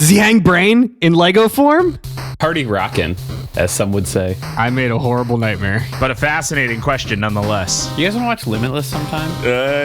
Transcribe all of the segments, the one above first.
Zhang Brain in Lego form? Party rockin', as some would say. I made a horrible nightmare. But a fascinating question nonetheless. You guys want to watch Limitless sometime?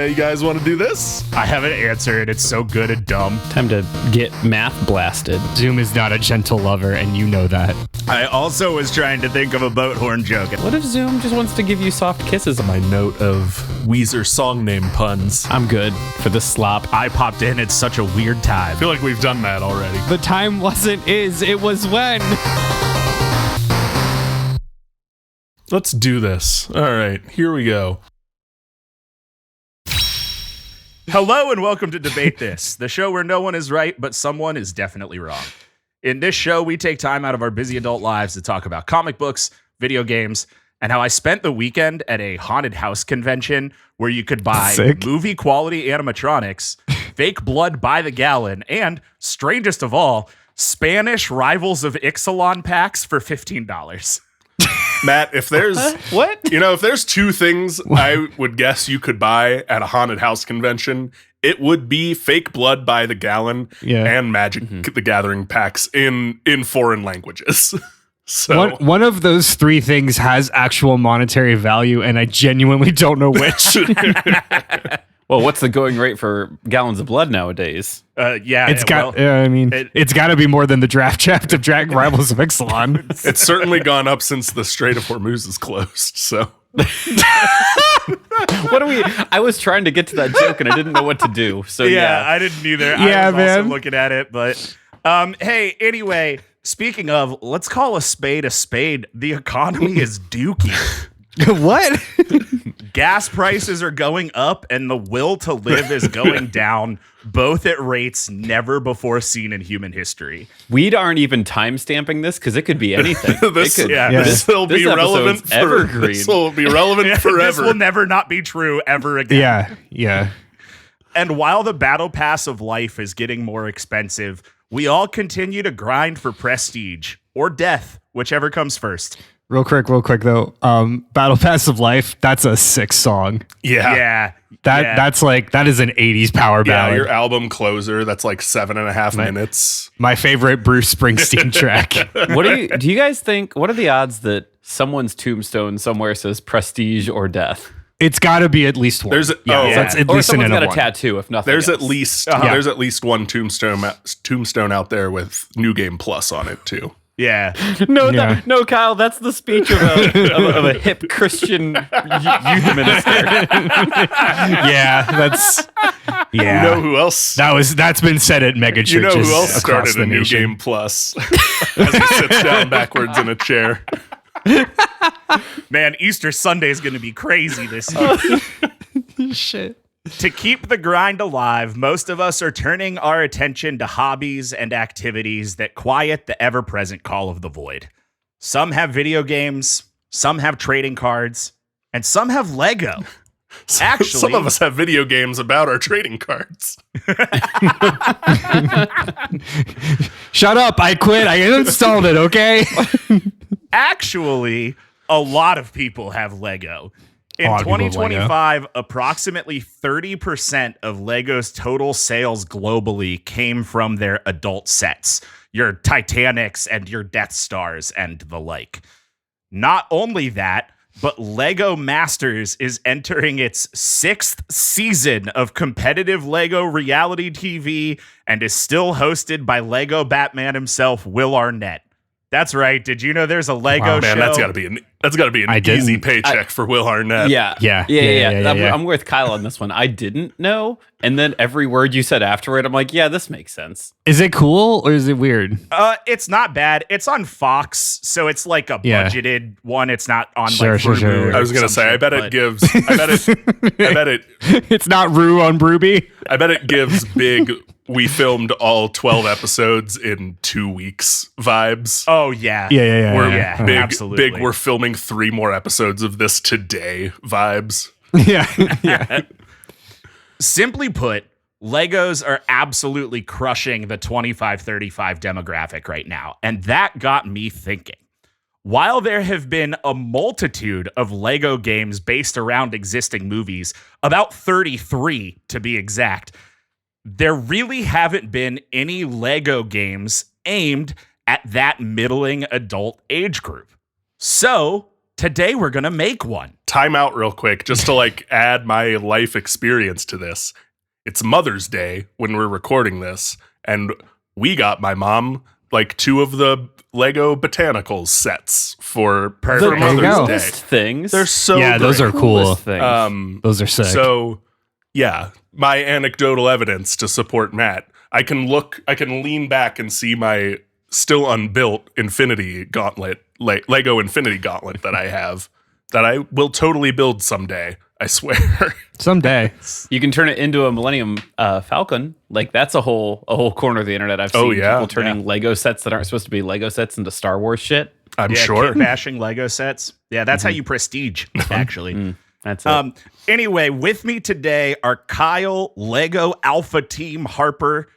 You guys want to do this? I haven't answered. It's so good and dumb. Time to get math blasted. Zoom is not a gentle lover, and you know that. I also was trying to think of a boat horn joke. What if Zoom just wants to give you soft kisses? My note of Weezer song name puns. I'm good for this slop. I popped in. It's such a weird time. I feel like we've done that already. The time wasn't is, it was when. Let's do this. All right, here we go. Hello and welcome to Debate This, the show where no one is right, but someone is definitely wrong. In this show, we take time out of our busy adult lives to talk about comic books, video games, and how I spent the weekend at a haunted house convention where you could buy movie quality animatronics, fake blood by the gallon, and, strangest of all, Spanish Rivals of Ixalan packs for $15. Matt, if there's if there's two things I would guess you could buy at a haunted house convention, it would be fake blood by the gallon and Magic the Gathering packs in foreign languages. So one of those three things has actual monetary value, and I genuinely don't know which. Well, what's the going rate for gallons of blood nowadays? It's got to be more than the draft of Drag Rivals of Ixalan. It's certainly gone up since the Strait of Hormuz is closed. So, I was trying to get to that joke and I didn't know what to do. So I didn't either. Yeah, I was man. also looking at it, but hey, anyway, speaking of, let's call a spade a spade. The economy is dookie. What? Gas prices are going up and the will to live is going down, both at rates never before seen in human history. We aren't even time stamping this because it could be anything. This will be relevant evergreen. This will be relevant forever. This will never not be true ever again. Yeah. And while the battle pass of life is getting more expensive, we all continue to grind for prestige or death, whichever comes first. Real quick though. Battle Pass of Life, that's a sick song. Yeah. That is an 80s power ballad. Yeah, your album closer, that's like 7.5 minutes. My favorite Bruce Springsteen track. Do you guys think, what are the odds that someone's tombstone somewhere says prestige or death? It's got to be at least one. That's at or least someone's got a one. tattoo, if nothing There's else. there's at least one tombstone out there with New Game Plus on it too. Yeah. No, Kyle, that's the speech of a hip Christian youth minister. You know who else? That's been said at mega churches. You know who else started a New nation. Game Plus? As he sits down backwards in a chair. Man, Easter Sunday is going to be crazy this year. Shit. To keep the grind alive, most of us are turning our attention to hobbies and activities that quiet the ever-present call of the void. Some have video games, some have trading cards, and some have Lego. Actually, some of us have video games about our trading cards. Shut up, I quit. I installed it, okay? Actually, a lot of people have Lego. In 2025, approximately 30% of Lego's total sales globally came from their adult sets, your Titanics and your Death Stars and the like. Not only that, but Lego Masters is entering its 6th season of competitive Lego reality TV and is still hosted by Lego Batman himself, Will Arnett. That's right. Did you know there's a Lego show? Man, that's got to be an easy paycheck for Will Arnett. Yeah. I'm with Kyle on this one. I didn't know, and then every word you said after it, I'm like, yeah, this makes sense. Is it cool or is it weird? It's not bad. It's on Fox, so it's like a budgeted one. It's not on Sure. I was gonna say, I bet it. It's not Rue on Brooby. I bet it gives big. We filmed all 12 episodes in 2 weeks vibes. Oh, yeah. Yeah. Absolutely. Big, we're filming 3 more episodes of this today vibes. Yeah. Simply put, Legos are absolutely crushing the 25-35 demographic right now. And that got me thinking. While there have been a multitude of Lego games based around existing movies, about 33 to be exact, there really haven't been any LEGO games aimed at that middling adult age group. So today we're going to make one. Time out real quick, just to like add my life experience to this. It's Mother's Day when we're recording this, and we got my mom like 2 of the LEGO Botanicals sets for Mother's Day. Things. They're so those are cool. Those are sick. So yeah, my anecdotal evidence to support Matt. I can lean back and see my still unbuilt Infinity Gauntlet, LEGO Infinity Gauntlet that I have, that I will totally build someday. I swear. Someday. You can turn it into a Millennium Falcon. Like that's a whole corner of the internet. I've seen people turning Lego sets that aren't supposed to be Lego sets into Star Wars shit. I'm sure. Kit bashing Lego sets. Yeah, that's how you prestige, actually. That's it. Anyway, with me today are Kyle, Lego Alpha Team Harper,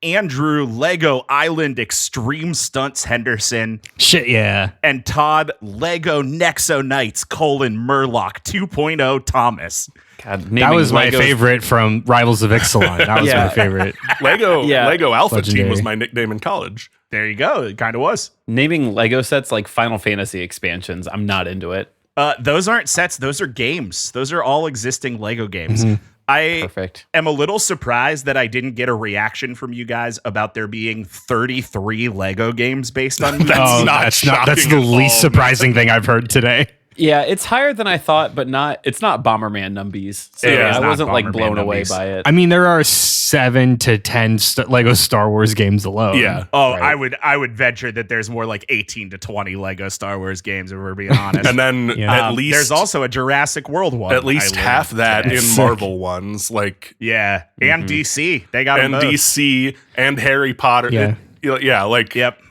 Andrew, Lego Island Extreme Stunts Henderson. Shit, yeah. And Todd, Lego Nexo Knights, Murloc 2.0 Thomas. God, that was my favorite from Rivals of Ixalan. That was my favorite. Lego Alpha Team was my nickname in college. There you go. It kind of was. Naming Lego sets like Final Fantasy expansions, I'm not into it. Those aren't sets. Those are games. Those are all existing Lego games. I am a little surprised that I didn't get a reaction from you guys about there being 33 Lego games based on that's the least surprising thing I've heard today. Yeah, it's higher than I thought, but it's not Bomberman numbies. So I wasn't like blown away by it. I mean, there are 7 to 10 Lego Star Wars games alone. Yeah. Oh, right. I would venture that there's more like 18 to 20 Lego Star Wars games, if we're being honest. And then at least there's also a Jurassic World one. At least half that in Marvel ones, like and DC. They got and DC and Harry Potter. Yep.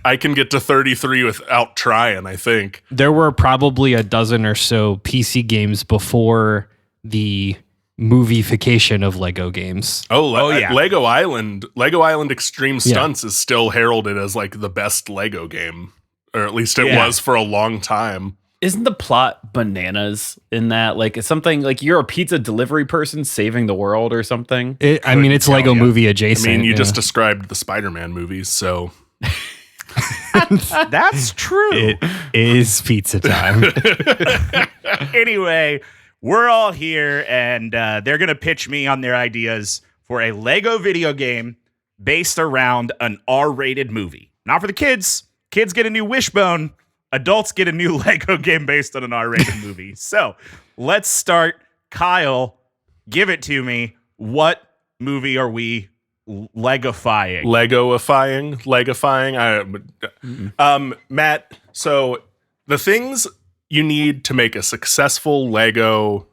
I can get to 33 without trying, I think. There were probably a dozen or so PC games before the movification of Lego games. Lego Island Extreme Stunts is still heralded as like the best Lego game, or at least it was for a long time. Isn't the plot bananas in that? Like it's something like you're a pizza delivery person saving the world or something? It's Lego movie adjacent. I mean, you just described the Spider-Man movies, so... That's true. It is pizza time. Anyway, we're all here, and they're going to pitch me on their ideas for a Lego video game based around an R-rated movie. Not for the kids. Kids get a new Wishbone. Adults get a new Lego game based on an R-rated movie. So let's start. Kyle, give it to me. What movie are we Legofying? Matt, so the things you need to make a successful to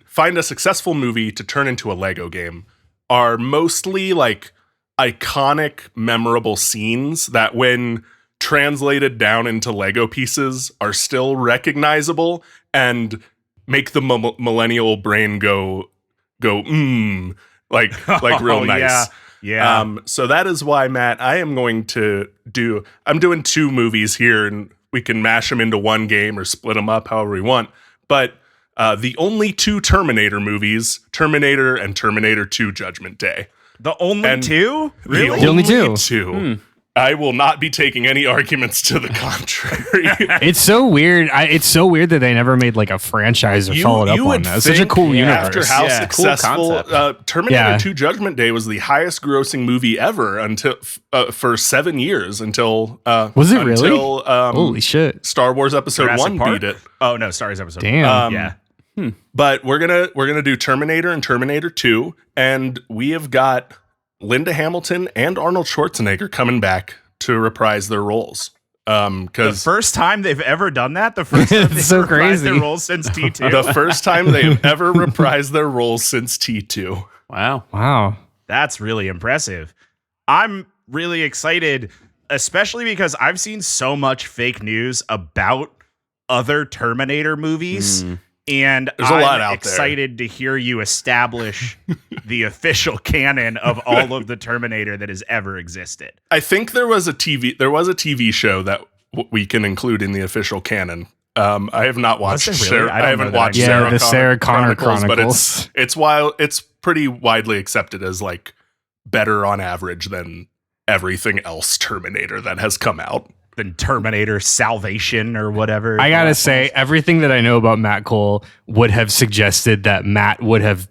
find a successful movie to turn into a Lego game are mostly like iconic, memorable scenes that when translated down into Lego pieces are still recognizable and make the millennial brain go like real nice. Yeah. So that is why, Matt, I'm doing 2 movies here, and we can mash them into one game or split them up however we want. But the only 2 Terminator movies, Terminator and Terminator 2 Judgment Day. The only 2? Really? The only 2. I will not be taking any arguments to the contrary. It's so weird. It's so weird that they never made like a franchise or followed up on that. It's such a cool universe. After how successful Terminator 2 Judgment Day was the highest grossing movie ever until for 7 years until was it really? Holy shit! Star Wars Episode Jurassic 1 Park? beat it. Oh no, Star Wars Episode. Damn. But we're gonna do Terminator and Terminator 2, and we have got Linda Hamilton and Arnold Schwarzenegger coming back to reprise their roles. The first time they've ever done that? The first time they've so reprised crazy. their roles since T2? The first time they've ever reprised their roles since T2. Wow. That's really impressive. I'm really excited, especially because I've seen so much fake news about other Terminator movies. And there's a lot out excited to hear you establish the official canon of all of the Terminator that has ever existed. I think there was a TV show that we can include in the official canon. I have not watched. Really? I haven't watched. The Sarah Connor Chronicles, but it's pretty widely accepted as like better on average than everything else Terminator that has come out. Than Terminator Salvation or whatever. I gotta say, everything that I know about Matt Cole would have suggested that Matt would have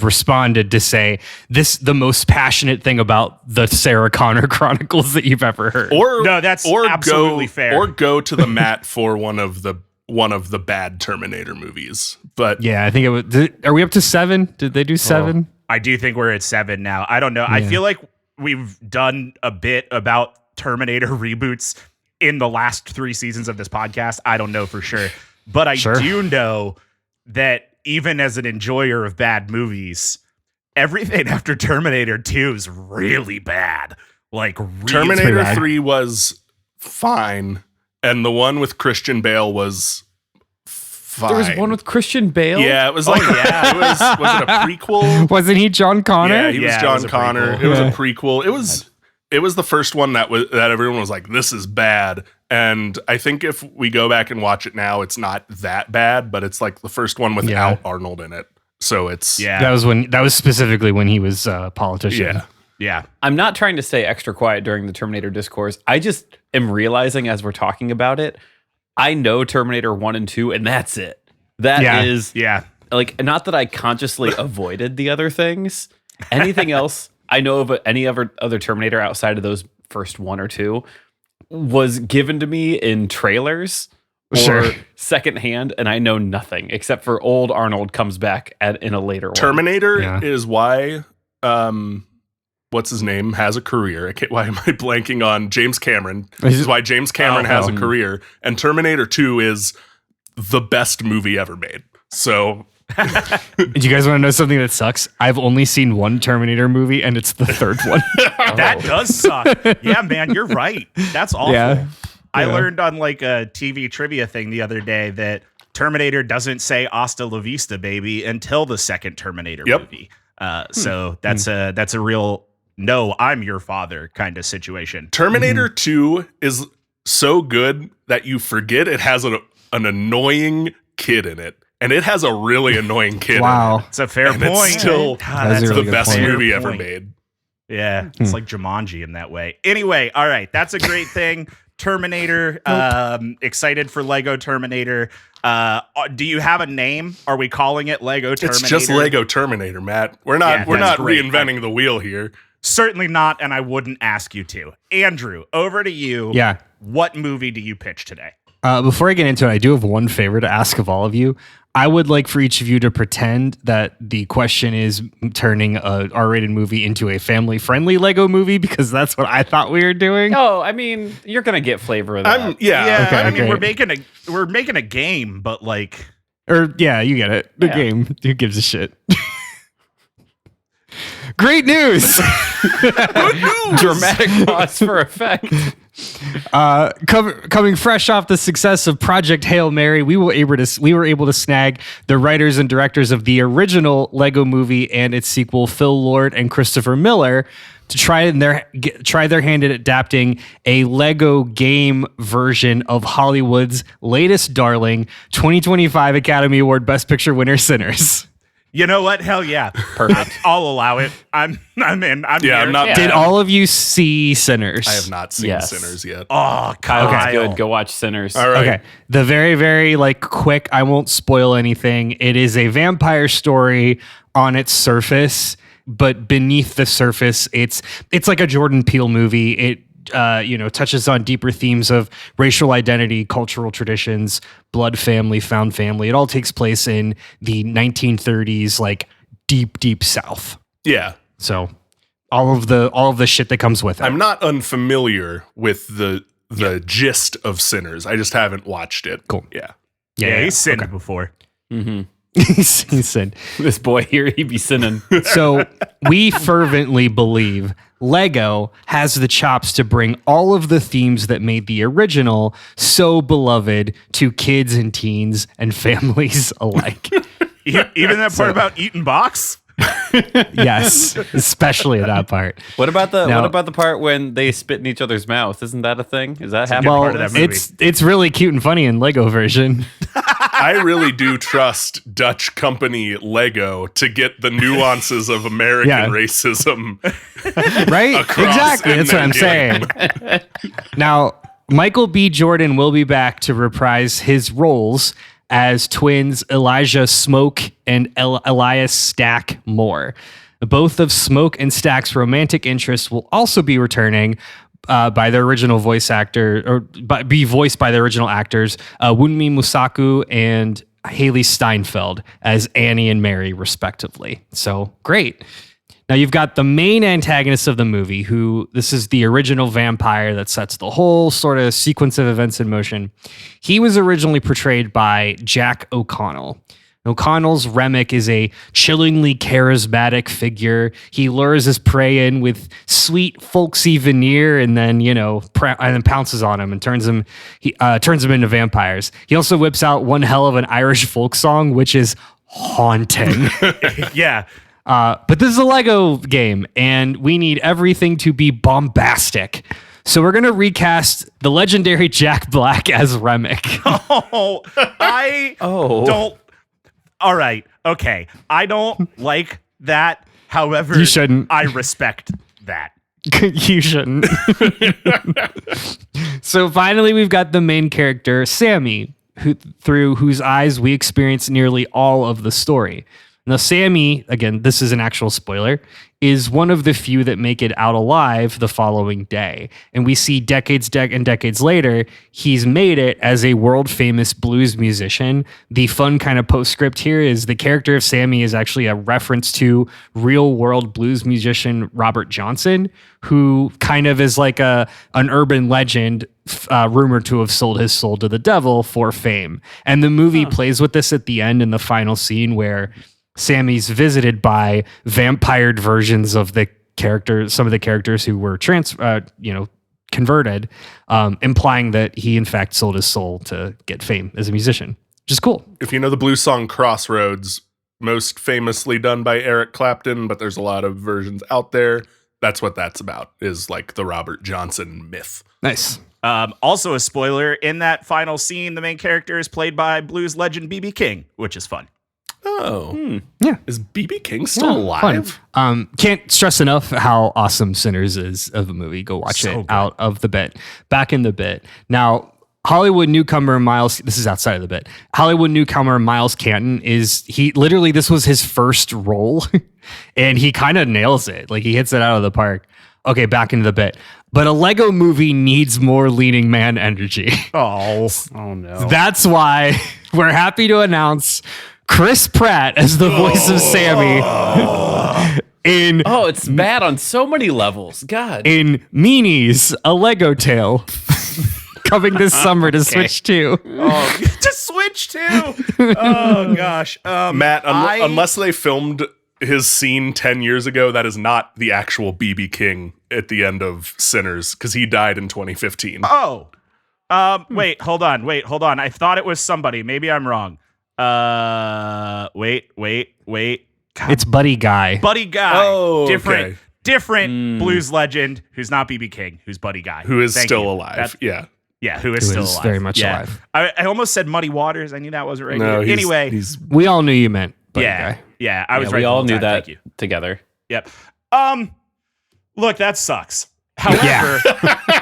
responded to say this the most passionate thing about the Sarah Connor Chronicles that you've ever heard. That's absolutely fair. Or go to the Matt for one of the bad Terminator movies. But yeah, I think it was. Are we up to 7? Did they do 7? I do think we're at 7 now. I don't know. Yeah. I feel like we've done a bit about Terminator reboots in the last 3 seasons of this podcast. I don't know for sure, but I do know that even as an enjoyer of bad movies, everything after Terminator 2 is really bad. Like Terminator 3 was fine, and the one with Christian Bale was fine. There was one with Christian Bale? Yeah, it was like was it a prequel? Wasn't he John Connor? Yeah, he was John Connor. It was a prequel. It was the first one that everyone was like, this is bad. And I think if we go back and watch it now, it's not that bad, but it's like the first one without Arnold in it. So it's that was specifically when he was a politician. Yeah. I'm not trying to stay extra quiet during the Terminator discourse. I just am realizing as we're talking about it, I know Terminator 1 and 2, and that's it. That is like, not that I consciously avoided the other things. Anything else I know of any other Terminator outside of those first 1 or 2 was given to me in trailers or secondhand, and I know nothing except for old Arnold comes back in a later one. Terminator is why what's his name has a career. Why am I blanking on James Cameron? This is why James Cameron has a career, and Terminator 2 is the best movie ever made. So do you guys want to know something that sucks? I've only seen one Terminator movie, and it's the third one. That does suck. Yeah, man, you're right. That's awful. Yeah. I learned on like a TV trivia thing the other day that Terminator doesn't say "Hasta la vista, baby" until the second Terminator movie. So that's a real "no, I'm your father" kind of situation. Terminator 2 is so good that you forget it has an annoying kid in it. And it has a really annoying kid. Wow. It's a fair point. It's still that's the best movie ever made. Yeah. It's like Jumanji in that way. Anyway, all right. That's a great thing. Terminator. Excited for LEGO Terminator. Do you have a name? Are we calling it LEGO Terminator? It's just LEGO Terminator, Matt. We're not reinventing the wheel here. Certainly not, and I wouldn't ask you to. Andrew, over to you. Yeah. What movie do you pitch today? Before I get into it, I do have one favor to ask of all of you. I would like for each of you to pretend that the question is turning a R-rated movie into a family-friendly LEGO movie, because that's what I thought we were doing. Oh, I mean, you're gonna get flavor of that. Okay, I mean, we're making a game, but like, you get it. The game. Who gives a shit? Great news! Good news! Dramatic pause for effect. Coming fresh off the success of Project Hail Mary, we were able to snag the writers and directors of the original LEGO movie and its sequel, Phil Lord and Christopher Miller, to try their hand at adapting a LEGO game version of Hollywood's latest darling, 2025 Academy Award Best Picture winner, Sinners. You know what? Hell yeah. Perfect. I'll allow it. I'm in. I'm here. I'm not. Did all of you see Sinners? I have not seen Sinners yet. Oh, Kyle. Okay, good. Go watch Sinners. All right. Okay. The very, very quick, I won't spoil anything. It is a vampire story on its surface, but beneath the surface, it's like a Jordan Peele movie. It touches on deeper themes of racial identity, cultural traditions, blood family, found family. It all takes place in the 1930s, like deep South. Yeah. So all of the shit that comes with it. I'm not unfamiliar with the gist of Sinners. I just haven't watched it. Cool. Yeah, he's sinned before. Mm-hmm. He's sinned. This boy here, he be sinning. So we fervently believe LEGO has the chops to bring all of the themes that made the original so beloved to kids and teens and families alike. Even that part about eating box? Yes, especially that part. What about the part when they spit in each other's mouth? Isn't that a thing? Is that happening? Well, part of that movie? it's really cute and funny in LEGO version. I really do trust Dutch company LEGO to get the nuances of American racism. Right? Exactly. That's what I'm saying. Now, Michael B. Jordan will be back to reprise his roles as twins Elijah Smoke and Elias Stack Moore. Both of Smoke and Stack's romantic interests will also be returning by their original voice actor, or be voiced by the original actors, Wunmi Musaku and Haley Steinfeld as Annie and Mary, respectively. So great. Now you've got the main antagonist of the movie, who this is the original vampire that sets the whole sort of sequence of events in motion. He was originally portrayed by Jack O'Connell. O'Connell's Remick is a chillingly charismatic figure. He lures his prey in with sweet, folksy veneer, and then and then pounces on him and turns him into vampires. He also whips out one hell of an Irish folk song, which is haunting. Yeah. But this is a Lego game, and we need everything to be bombastic. So we're going to recast the legendary Jack Black as Remick. Don't. All right. Okay. I don't like that. However, you shouldn't. I respect that. You shouldn't. So finally, we've got the main character, Sammy, through whose eyes we experience nearly all of the story. Now, Sammy, again, this is an actual spoiler, is one of the few that make it out alive the following day. And we see decades later, he's made it as a world-famous blues musician. The fun kind of postscript here is the character of Sammy is actually a reference to real-world blues musician Robert Johnson, who kind of is like an urban legend rumored to have sold his soul to the devil for fame. And the movie plays with this at the end in the final scene where Sammy's visited by vampired versions of the characters, some of the characters who were converted, implying that he in fact sold his soul to get fame as a musician, which is cool. If you know the blues song Crossroads, most famously done by Eric Clapton, but there's a lot of versions out there. That's what that's about, is like the Robert Johnson myth. Nice. Also a spoiler, in that final scene, the main character is played by blues legend B.B. King, which is fun. Oh. Yeah. Is B.B. King still alive? Can't stress enough how awesome Sinners is of a movie. Go watch it. Good. Out of the bit. Back in the bit. Now, Hollywood newcomer Miles, this is outside of the bit. Hollywood newcomer Miles Canton this was his first role and he kind of nails it. Like he hits it out of the park. Okay, back into the bit. But a Lego movie needs more leading man energy. Oh no. That's why we're happy to announce Chris Pratt as the voice of Sammy it's bad on so many levels. God. In Meanies, a Lego Tale. Coming this summer to Switch 2. To Switch 2. Oh gosh. Matt, unless they filmed his scene 10 years ago, that is not the actual B.B. King at the end of Sinners, because he died in 2015. Oh. Wait, hold on. I thought it was somebody. Maybe I'm wrong. Wait. God. It's Buddy Guy. Buddy Guy. Oh, different blues legend who's not B.B. King, who's Buddy Guy. Who is still alive. Yeah, who is still alive. Very much alive. I almost said Muddy Waters. I knew that wasn't right. No, anyway. We all knew you meant Buddy Guy. Yeah, I was right. We all knew that together. Yep. Look, that sucks. However,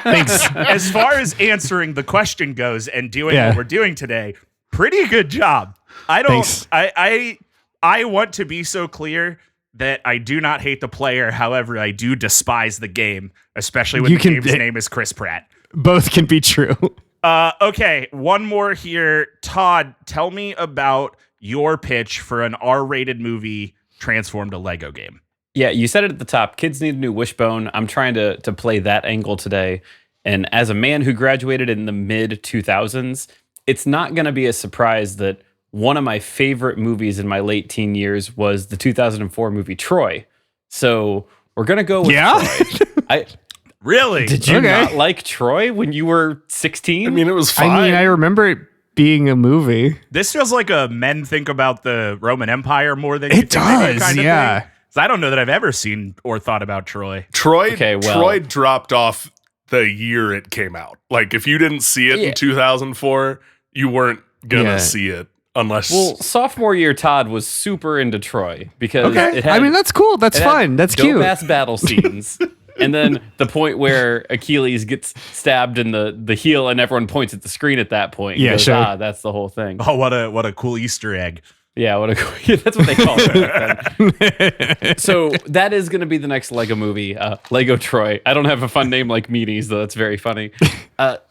thanks. As far as answering the question goes and doing what we're doing today, pretty good job. I want to be so clear that I do not hate the player. However, I do despise the game, especially when the game's name is Chris Pratt. Both can be true. Okay, one more here. Todd, tell me about your pitch for an R-rated movie transformed a Lego game. Yeah, you said it at the top. Kids need a new wishbone. I'm trying to play that angle today. And as a man who graduated in the mid-2000s, it's not going to be a surprise that one of my favorite movies in my late teen years was the 2004 movie Troy. So we're going to go with Troy. Really? Did you not like Troy when you were 16? I mean, it was fine. I remember it being a movie. This feels like a men think about the Roman Empire more than it does. Kind of thing. I don't know that I've ever seen or thought about Troy. Troy dropped off the year it came out. Like, if you didn't see it in 2004, you weren't gonna see it unless. Well, sophomore year, Todd was super into Troy because it had, I mean, that's cool. That's fun. That's cute. Dope-ass battle scenes. And then the point where Achilles gets stabbed in the heel and everyone points at the screen at that point. Yeah, goes, sure. that's the whole thing. Oh, what a cool Easter egg. Yeah, that's what they call it. So that is going to be the next Lego movie, Lego Troy. I don't have a fun name like Meanies, though. That's very funny.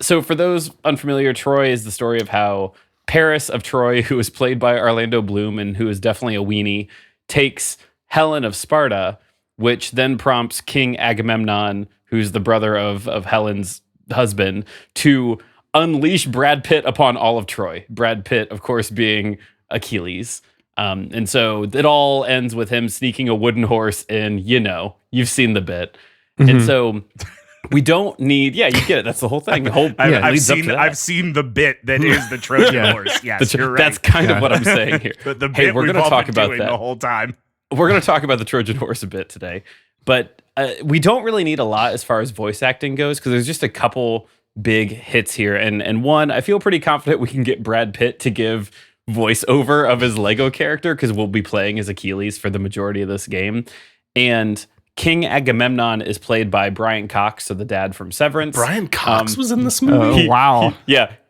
So for those unfamiliar, Troy is the story of how Paris of Troy, who is played by Orlando Bloom and who is definitely a weenie, takes Helen of Sparta, which then prompts King Agamemnon, who's the brother of Helen's husband, to unleash Brad Pitt upon all of Troy. Brad Pitt, of course, being Achilles. And so it all ends with him sneaking a wooden horse in, you've seen the bit. Mm-hmm. And so we don't need, you get it. That's the whole thing. I've seen the bit that is the Trojan horse. Yes, you're right. That's kind of what I'm saying here. The bit we're going to talk about that the whole time. We're going to talk about the Trojan horse a bit today, but we don't really need a lot as far as voice acting goes because there's just a couple big hits here. And one, I feel pretty confident we can get Brad Pitt to give voiceover of his Lego character because we'll be playing as Achilles for the majority of this game. And King Agamemnon is played by Brian Cox, so the dad from Severance. Brian Cox was in this movie? Wow.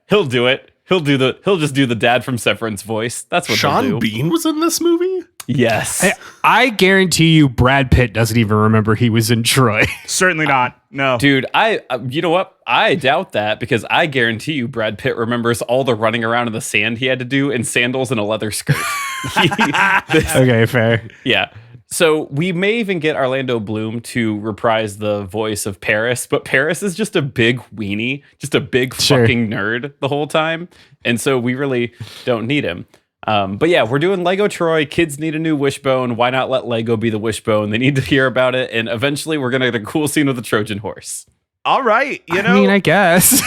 He'll do it. He'll just do the dad from Severance voice. That's what Sean Bean was in this movie? Yes. I guarantee you Brad Pitt doesn't even remember he was in Troy. Certainly not. No. Dude, you know what? I doubt that because I guarantee you Brad Pitt remembers all the running around in the sand he had to do in sandals and a leather skirt. Okay, fair. Yeah. So we may even get Orlando Bloom to reprise the voice of Paris, but Paris is just a big weenie, just a big fucking nerd the whole time. And so we really don't need him. But yeah, we're doing Lego Troy. Kids need a new wishbone. Why not let Lego be the wishbone? They need to hear about it. And eventually we're going to get a cool scene with the Trojan horse. All right. I mean, I guess.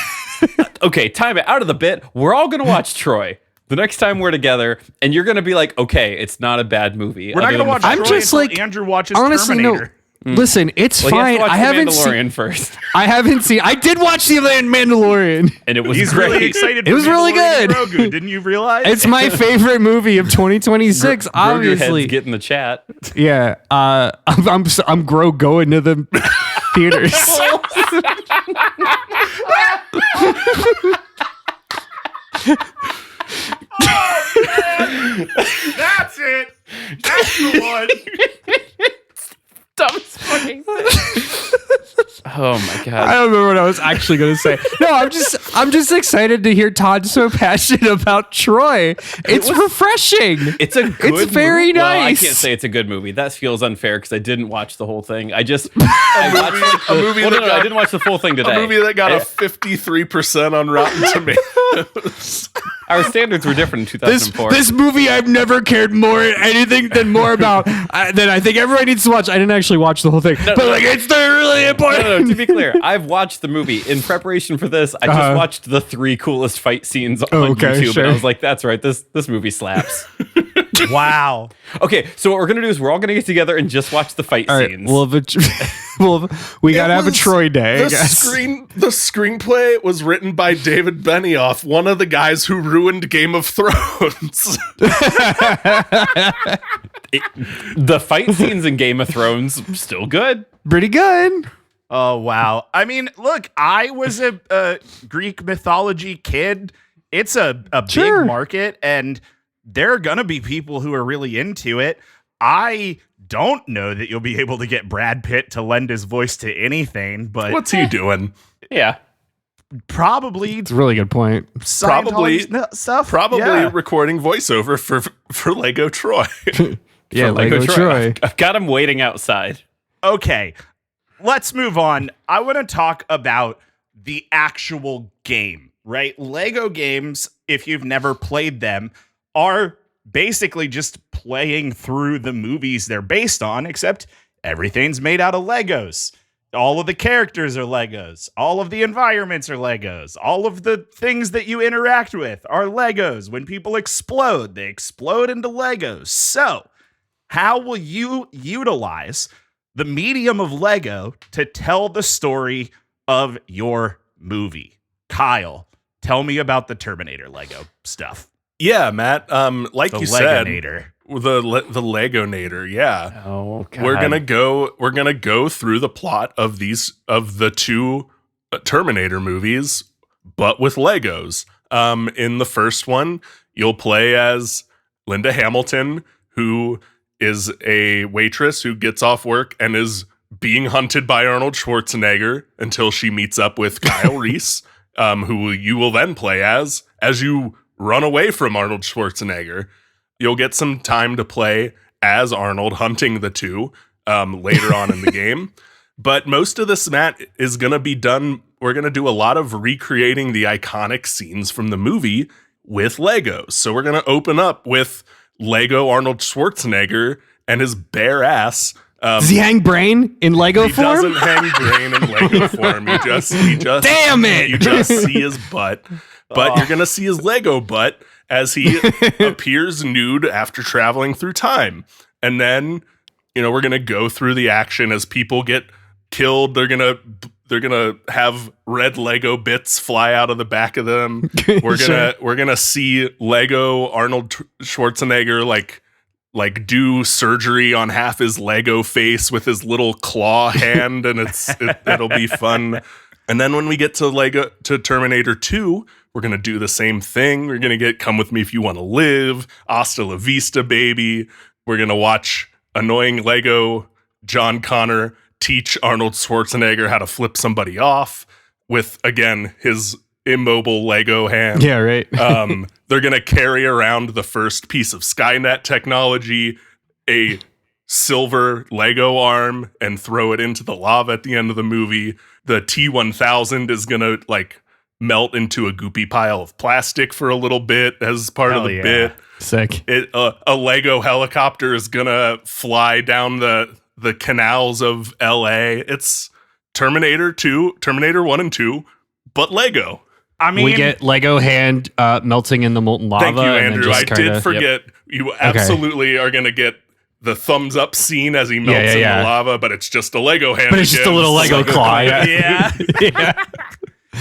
Okay, time it out of the bit. We're all going to watch Troy the next time we're together. And you're going to be like, okay, it's not a bad movie. We're not going to watch Troy I'm just until like, Andrew watches honestly, Terminator. No. Listen, it's fine. I haven't seen Mandalorian first. I haven't seen. I did watch the Mandalorian, and it was He's great. really excited. It was really good. Grogu, didn't you realize? It's my favorite movie of 2026. Obviously, get in the chat. Yeah, I'm going to the theaters. That's it. That's the one. Dumbest fucking thing. Oh my god! I don't remember what I was actually going to say. No, I'm just excited to hear Todd so passionate about Troy. It's refreshing. It's a good. It's very movie. nice. Well, I can't say it's a good movie. That feels unfair because I didn't watch the whole thing. I watched a movie. I didn't watch the full thing today. A movie that got a 53% on Rotten Tomatoes. Our standards were different in 2004. This movie I've never cared more about than I think everyone needs to watch. I didn't actually watch the whole thing, but it's really important. No, to be clear, I've watched the movie. In preparation for this, I just watched the 3 coolest fight scenes on YouTube, and I was like, that's right, this movie slaps. Wow. Okay, so what we're going to do is we're all going to get together and just watch the fight scenes. We got to have a Troy day, I guess. The screenplay was written by David Benioff, one of the guys who ruined Game of Thrones. The fight scenes in Game of Thrones, still good. Pretty good. Oh, wow. I mean, look, I was a Greek mythology kid. It's a big market, and there are going to be people who are really into it. I don't know that you'll be able to get Brad Pitt to lend his voice to anything, but what's he doing? Yeah. Probably. It's a really good point. Probably stuff. Probably recording voiceover for Lego Troy. Yeah, Lego Troy. I've got him waiting outside. Okay, let's move on. I want to talk about the actual game, right? Lego games, if you've never played them, are basically just playing through the movies they're based on, except everything's made out of Legos. All of the characters are Legos. All of the environments are Legos. All of the things that you interact with are Legos. When people explode, they explode into Legos. So, how will you utilize the medium of Lego to tell the story of your movie? Kyle, tell me about the Terminator Lego stuff. Yeah, Matt. Like the you said, Legonator. the Legonator. Yeah. Oh, God. We're gonna go through the plot of the two Terminator movies, but with Legos. In the first one, you'll play as Linda Hamilton, who is a waitress who gets off work and is being hunted by Arnold Schwarzenegger until she meets up with Kyle Reese, who you will then play as you run away from Arnold Schwarzenegger. You'll get some time to play as Arnold hunting the two later on in the game. But most of this, Matt, is going to be done. We're going to do a lot of recreating the iconic scenes from the movie with Legos. So we're going to open up with Lego Arnold Schwarzenegger and his bare ass. Does he hang brain in Lego form? He doesn't hang brain in Lego form. He just damn it! You just see his butt. But you're going to see his Lego butt as he appears nude after traveling through time. And then, we're going to go through the action as people get killed. They're going to have red Lego bits fly out of the back of them. We're going to see Lego Arnold Schwarzenegger like do surgery on half his Lego face with his little claw hand, and it'll be fun. And then when we get to Terminator 2, we're going to do the same thing. We're going to get Come With Me If You Want to Live, Hasta La Vista, baby. We're going to watch annoying Lego John Connor teach Arnold Schwarzenegger how to flip somebody off with, again, his immobile Lego hand. Yeah, right. They're going to carry around the first piece of Skynet technology, a silver Lego arm, and throw it into the lava at the end of the movie. The T-1000 is going to melt into a goopy pile of plastic for a little bit as part of the bit. Sick. A Lego helicopter is going to fly down the canals of LA. It's Terminator 1 and 2, but Lego. I mean, we get Lego hand melting in the molten lava. Thank you, Andrew. I did forget. Yep. You absolutely are going to get the thumbs up scene as he melts in the lava, but it's just a Lego hand. But it's just a little Lego claw. Yeah.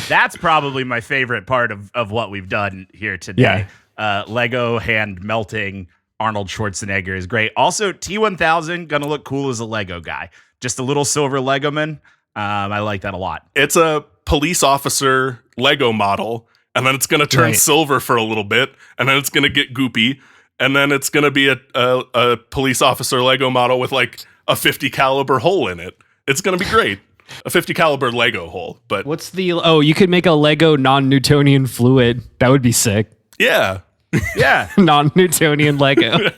That's probably my favorite part of what we've done here today. Yeah. Lego hand melting Arnold Schwarzenegger is great. Also, T-1000 gonna look cool as a Lego guy. Just a little silver Legoman. I like that a lot. It's a police officer Lego model, and then it's gonna turn silver for a little bit, and then it's gonna get goopy, and then it's gonna be a police officer Lego model with a 50 caliber hole in it. It's gonna be great. A 50 caliber Lego hole. But what's you could make a Lego non-Newtonian fluid. That would be sick. Yeah. Yeah. Non-Newtonian Lego.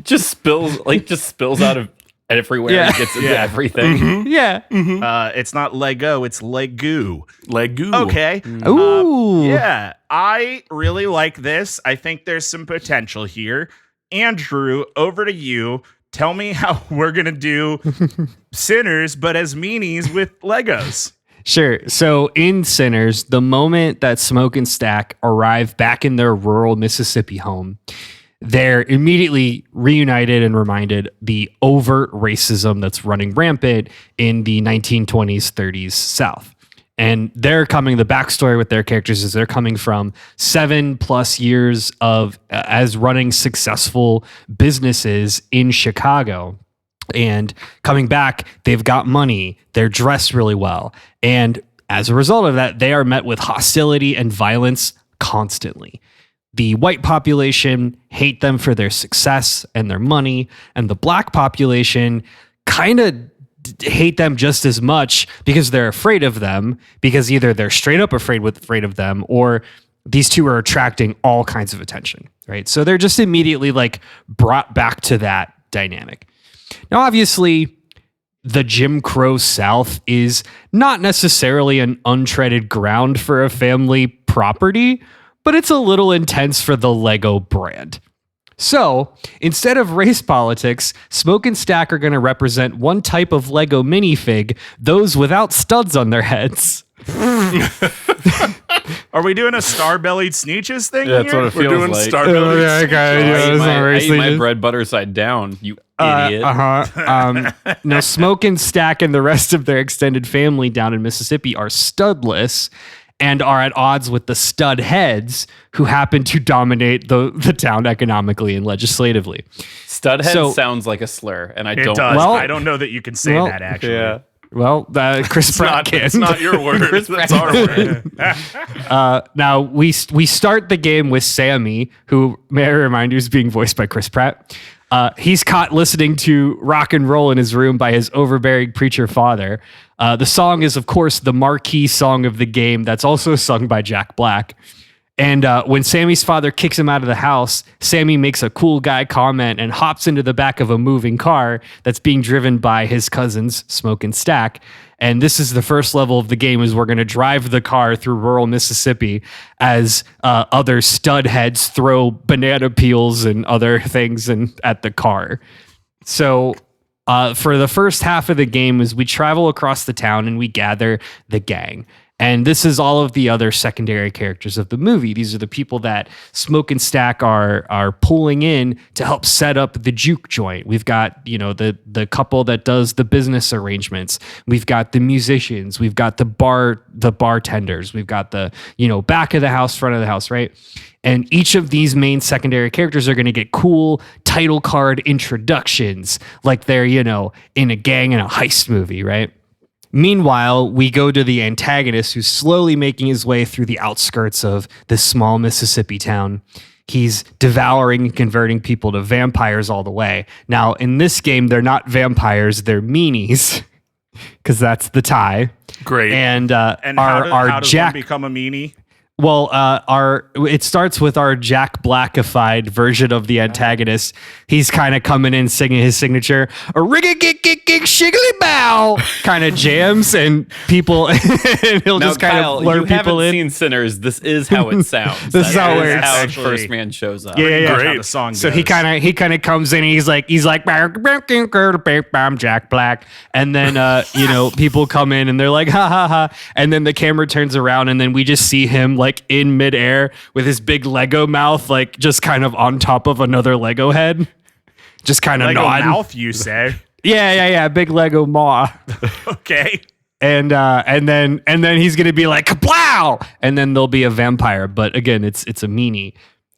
just spills out of everywhere and gets into everything. Mm-hmm. Yeah. Mm-hmm. It's not Lego, it's Lego. Lego. Okay. Ooh. Yeah. I really like this. I think there's some potential here. Andrew, over to you. Tell me how we're going to do Sinners, but as meanies with Legos. Sure. So in Sinners, the moment that Smoke and Stack arrive back in their rural Mississippi home, they're immediately reunited and reminded the overt racism that's running rampant in the 1920s, 30s South. And the backstory with their characters is they're coming from 7+ years of as running successful businesses in Chicago. And coming back, they've got money, they're dressed really well. And as a result of that, they are met with hostility and violence constantly. The white population hate them for their success and their money, and the black population kind of hate them just as much because they're afraid of them, because either they're straight up afraid of them, or these two are attracting all kinds of attention, right? So they're just immediately brought back to that dynamic. Now, obviously, the Jim Crow South is not necessarily an untreaded ground for a family property, but it's a little intense for the Lego brand. So, instead of race politics, Smoke and Stack are going to represent one type of Lego minifig, those without studs on their heads. Are we doing a star-bellied Sneeches thing That's here? what it feels We're doing like. star-bellied I eat my bread butter side down, you idiot. Now, Smoke and Stack and the rest of their extended family down in Mississippi are studless, and are at odds with the stud heads who happen to dominate the town economically and legislatively. Studhead sounds like a slur, and I don't. Does. Well, I don't know that you can say that actually. Yeah. Well, Chris Pratt can. It's not your word. That's our word. Now, we start the game with Sammy, who, may I remind you, is being voiced by Chris Pratt. He's caught listening to rock and roll in his room by his overbearing preacher father. The song is, of course, the marquee song of the game that's also sung by Jack Black. And when Sammy's father kicks him out of the house, Sammy makes a cool guy comment and hops into the back of a moving car that's being driven by his cousins, Smoke and Stack. And this is the first level of the game, is we're going to drive the car through rural Mississippi as other stud heads throw banana peels and other things at the car. So for the first half of the game, as we travel across the town and we gather the gang. And this is all of the other secondary characters of the movie. These are the people that Smoke and Stack are pulling in to help set up the juke joint. We've got, the couple that does the business arrangements. We've got the musicians. We've got the bartenders. We've got the, back of the house, front of the house, right? And each of these main secondary characters are going to get cool title card introductions, like they're, in a gang in a heist movie, right? Meanwhile, we go to the antagonist, who's slowly making his way through the outskirts of this small Mississippi town. He's devouring and converting people to vampires all the way. Now, in this game, they're not vampires, they're meanies, because that's the tie. Great. And how does one become a meanie? Well, it starts with our Jack Blackified version of the antagonist. He's kind of coming in singing his signature a shiggly bow kind of jams, and people and he'll just kind of lure people in. You haven't seen Sinners. This is how it sounds. This is how it works. How First Man shows up. Yeah. How the song goes. So he kind of comes in and he's like I'm Jack Black, and then people come in and they're like ha ha ha, and then the camera turns around and then we just see him like in midair with his big Lego mouth, like just kind of on top of another Lego head, just kind of Lego nod. Mouth, you say? Yeah, big Lego maw. Okay. And then he's gonna be like kablow, and then there'll be a vampire. But again, it's a meanie,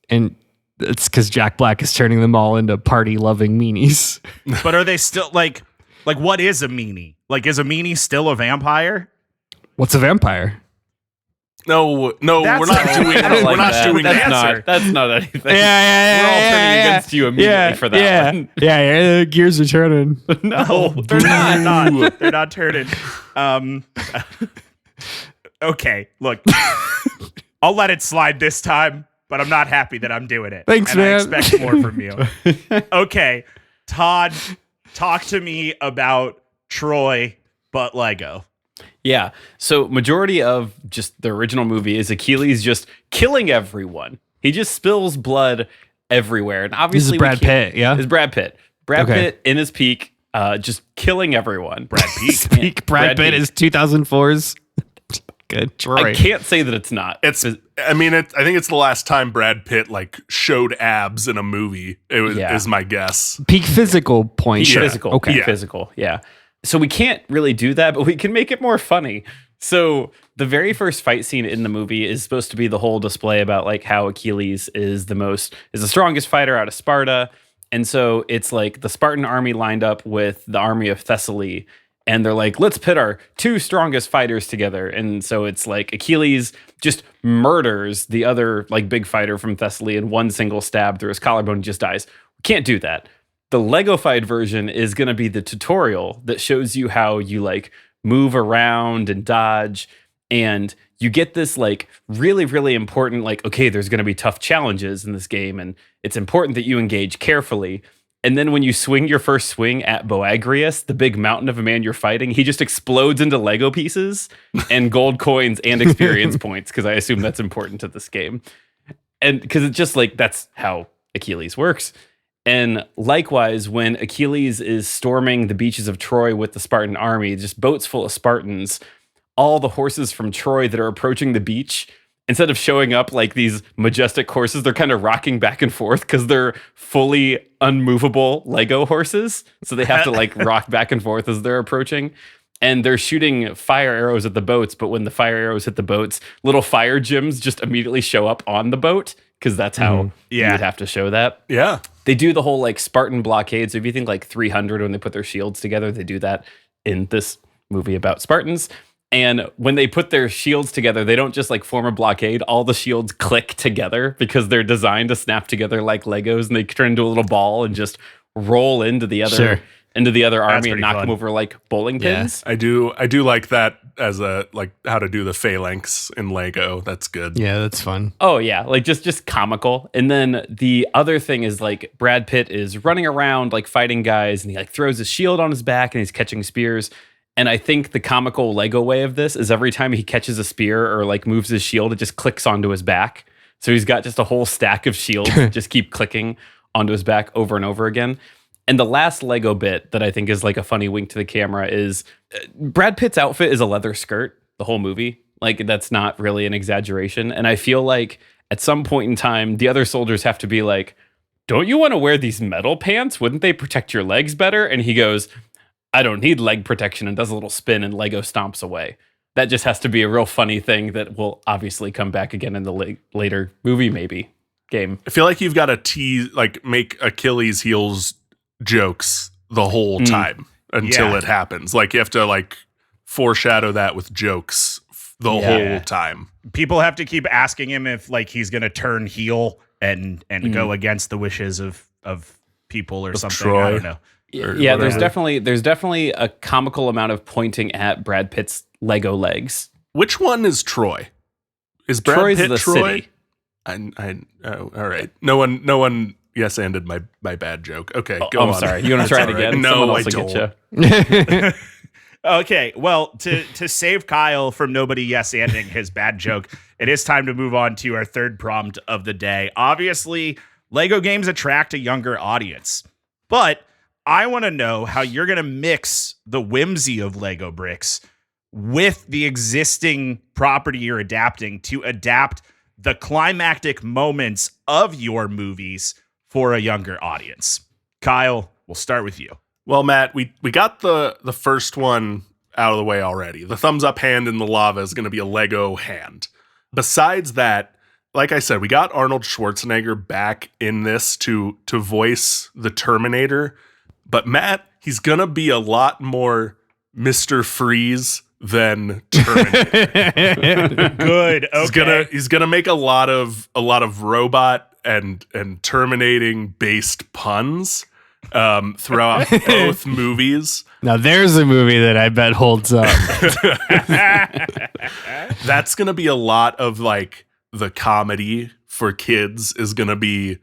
and it's because Jack Black is turning them all into party loving meanies. But are they still like what is a meanie? Like, is a meanie still a vampire? What's a vampire? No, we're not doing it. We're not doing that. That's not anything. Yeah. We're all turning against you immediately for that one. Yeah, gears are turning. No, they're not. They're not turning. Okay, look. I'll let it slide this time, but I'm not happy that I'm doing it. Thanks, man. I expect more from you. Okay, Todd, talk to me about Troy, but Lego. Yeah. So majority of just the original movie is Achilles just killing everyone. He just spills blood everywhere. And obviously this is Brad Pitt, yeah? It's Brad Pitt. Brad Pitt in his peak, just killing everyone. Brad Pitt is 2004's good. Troy. I can't say that it's not. I think it's the last time Brad Pitt showed abs in a movie. Is my guess. Peak physical point. Peak physical. Okay. Peak physical. Yeah. So we can't really do that, but we can make it more funny. So the very first fight scene in the movie is supposed to be the whole display about how Achilles is the strongest fighter out of Sparta. And so it's the Spartan army lined up with the army of Thessaly, and they're like, let's pit our two strongest fighters together. And so it's Achilles just murders the other big fighter from Thessaly in one single stab through his collarbone and just dies. We can't do that. The Lego-fied version is going to be the tutorial that shows you how you move around and dodge, and you get this really, really important okay, there's going to be tough challenges in this game, and it's important that you engage carefully. And then when you swing your first swing at Boagrius, the big mountain of a man you're fighting, he just explodes into Lego pieces and gold coins and experience points, because I assume that's important to this game. And because it's just that's how Achilles works. And likewise, when Achilles is storming the beaches of Troy with the Spartan army, just boats full of Spartans, all the horses from Troy that are approaching the beach, instead of showing up these majestic horses, they're kind of rocking back and forth because they're fully unmovable Lego horses. So they have to rock back and forth as they're approaching. and they're shooting fire arrows at the boats, but when the fire arrows hit the boats, little fire gems just immediately show up on the boat, because that's how you would have to show that. Yeah. They do the whole like Spartan blockade. So if you think like 300, when they put their shields together, they do that in this movie about Spartans. And when they put their shields together, they don't just like form a blockade. All the shields click together because they're designed to snap together like Legos, and they turn into a little ball and just roll into the other army and knock them over like bowling pins. I do like that as a like how to do the phalanx in Lego. That's good. Yeah, that's fun. Oh yeah, like just comical. And then the other thing is like Brad Pitt is running around like fighting guys, and he like throws his shield on his back and he's catching spears. And I think the comical Lego way of this is every time he catches a spear or like moves his shield, it just clicks onto his back. So he's got just a whole stack of shields that just keep clicking onto his back over and over again. And the last Lego bit that I think is like a funny wink to the camera is Brad Pitt's outfit is a leather skirt the whole movie. Like, that's not really an exaggeration. And I feel like at some point in time, the other soldiers have to be like, don't you want to wear these metal pants? Wouldn't they protect your legs better? And he goes, I don't need leg protection, and does a little spin, and Lego stomps away. That just has to be a real funny thing that will obviously come back again in the later movie, maybe game. I feel like you've got to tease, like make Achilles heels jokes the whole time until it happens. Like you have to like foreshadow that with jokes the whole time. People have to keep asking him if like he's going to turn heel and go against the wishes of people or something. Troy. I don't know. Yeah, there's definitely a comical amount of pointing at Brad Pitt's Lego legs. Which one is Troy? Is Brad Troy's Pitt the Troy? city. All right. No one yes ended my bad joke. Okay, go on. I'm sorry. You want to try it again? No, I don't. Okay, well, to save Kyle from nobody yes-anding his bad joke, it is time to move on to our third prompt of the day. Obviously, Lego games attract a younger audience, but I want to know how you're going to mix the whimsy of Lego bricks with the existing property you're adapting to adapt the climactic moments of your movies for a younger audience. Kyle, we'll start with you. Well, Matt, we got the first one out of the way already. The thumbs up hand in the lava is going to be a Lego hand. Besides that, like I said, we got Arnold Schwarzenegger back in this to voice the Terminator. But Matt, he's going to be a lot more Mr. Freeze than Terminator. Good. Okay. He's gonna make a lot of robot and terminating based puns throughout both movies. Now there's a movie that I bet holds up. That's gonna be a lot of like the comedy for kids is gonna be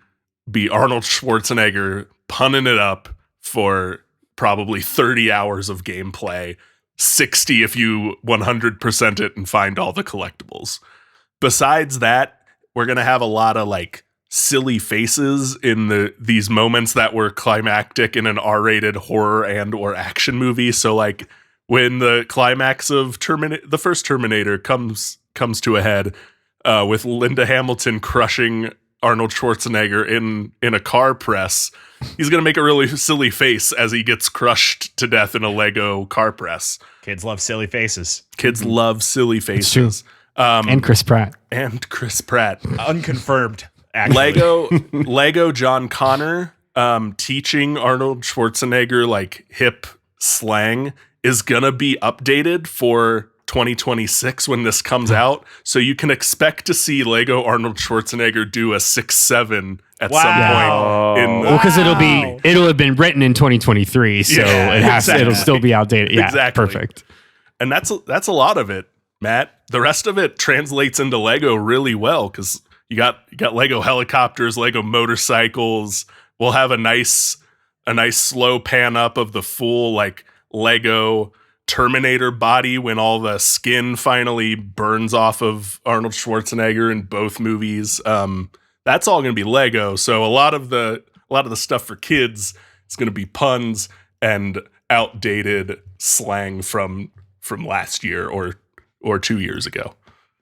Arnold Schwarzenegger punning it up for probably 30 hours of gameplay, 60 if you 100% it and find all the collectibles. Besides that, we're going to have a lot of like silly faces in these moments that were climactic in an R-rated horror and or action movie. So like when the climax of the first Terminator comes to a head with Linda Hamilton crushing Arnold Schwarzenegger in a car press, he's going to make a really silly face as he gets crushed to death in a Lego car press. Kids love silly faces. Kids love silly faces. And Chris Pratt. Unconfirmed, actually. Lego John Connor teaching Arnold Schwarzenegger like hip slang is going to be updated for 2026 when this comes out, so you can expect to see Lego Arnold Schwarzenegger do a 6'7" at some point. Because it'll have been written in 2023, so it'll still be outdated. Yeah, exactly. Perfect. And that's a lot of it, Matt. The rest of it translates into Lego really well because you got Lego helicopters, Lego motorcycles. We'll have a nice slow pan up of the full like Lego Terminator body when all the skin finally burns off of Arnold Schwarzenegger in both movies. That's all going to be Lego. So a lot of the stuff for kids is going to be puns and outdated slang from last year or 2 years ago.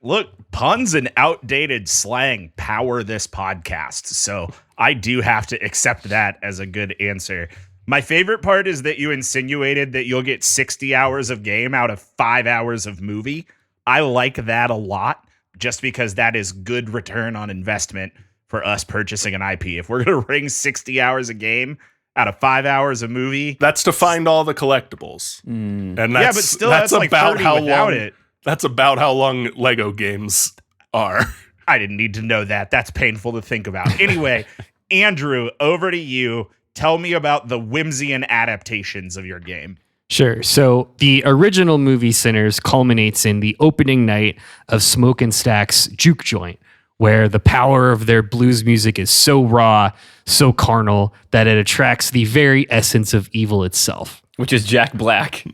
Look, puns and outdated slang power this podcast. So I do have to accept that as a good answer. My favorite part is that you insinuated that you'll get 60 hours of game out of 5 hours of movie. I like that a lot, just because that is good return on investment for us purchasing an IP. If we're going to wring 60 hours of game out of 5 hours of movie, that's to find all the collectibles. And that's, but still, that's like about 30 how without long, it. That's about how long Lego games are. I didn't need to know that. That's painful to think about. Anyway, Andrew, over to you. Tell me about the Whimsian adaptations of your game. Sure. So the original movie Sinners culminates in the opening night of Smoke and Stack's Juke Joint, where the power of their blues music is so raw, so carnal, that it attracts the very essence of evil itself. Which is Jack Black.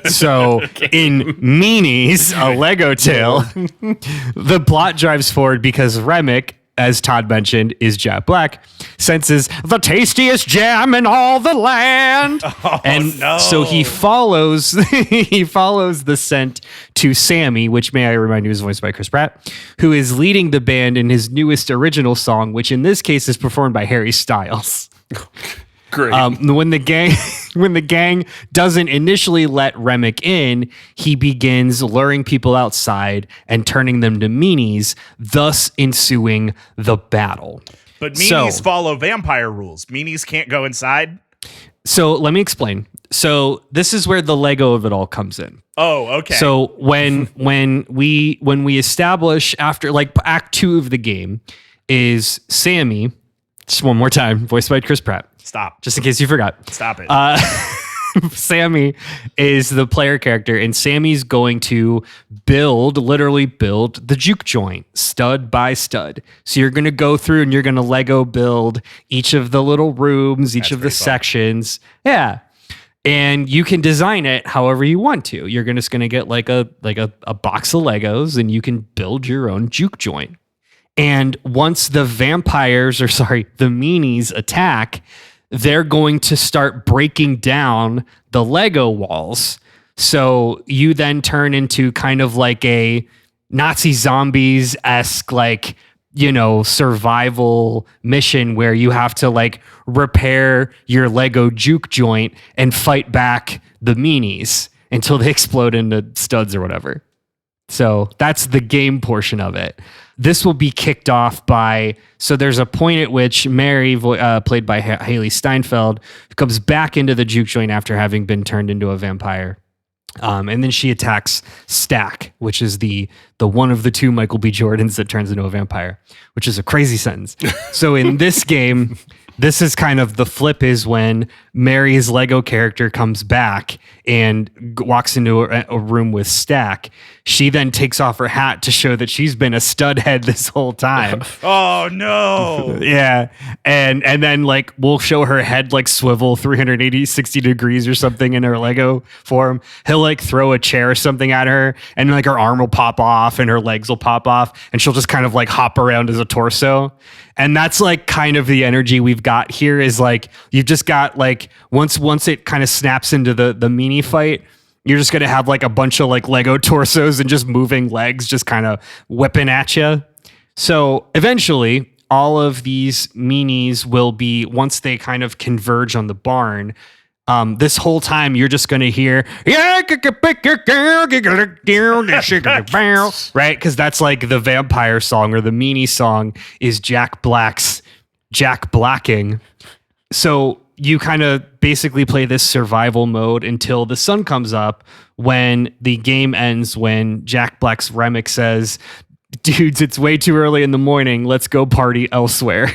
So in Meanies, a Lego tale, the plot drives forward because Remick, as Todd mentioned, is Jack Black, senses the tastiest jam in all the land. So he follows the scent to Sammy, which, may I remind you, is voiced by Chris Pratt, who is leading the band in his newest original song, which in this case is performed by Harry Styles. Great. When the gang doesn't initially let Remick in, he begins luring people outside and turning them to meanies, thus ensuing the battle. But meanies follow vampire rules. Meanies can't go inside. So let me explain. So this is where the Lego of it all comes in. Oh, okay. So when we establish, after like Act 2 of the game is Sammy, just one more time, voiced by Chris Pratt. Stop. Just in case you forgot. Stop it. Sammy is the player character, and Sammy's going to literally build the juke joint, stud by stud. So you're going to go through and you're going to Lego build each of the little rooms, each of the sections. Yeah. And you can design it however you want to. You're just going to get like a box of Legos, and you can build your own juke joint. And once the meanies attack, they're going to start breaking down the Lego walls. So you then turn into kind of like a Nazi zombies-esque, like, survival mission where you have to like repair your Lego juke joint and fight back the meanies until they explode into studs or whatever. So that's the game portion of it. This will be kicked off so there's a point at which Mary, played by Haley Steinfeld, comes back into the juke joint after having been turned into a vampire. And then she attacks Stack, which is the one of the two Michael B. Jordans that turns into a vampire, which is a crazy sentence. So in this game, this is kind of the flip, is when Mary's Lego character comes back and walks into a room with Stack. She then takes off her hat to show that she's been a stud head this whole time. Oh, no. Yeah. And then like we'll show her head like swivel 360 degrees or something in her Lego form. He'll like throw a chair or something at her, and like her arm will pop off and her legs will pop off, and she'll just kind of like hop around as a torso. And that's like kind of the energy we've got here, is like you've just got like once it kind of snaps into the meanie fight, you're just going to have like a bunch of like Lego torsos and just moving legs just kind of whipping at you. So eventually all of these meanies will be, once they kind of converge on the barn, this whole time you're just going to hear, right? Because that's like the vampire song, or the meanie song is Jack Black's Jack Blacking. So you kind of basically play this survival mode until the sun comes up, when the game ends, when Jack Black's Remick says, dudes, it's way too early in the morning. Let's go party elsewhere.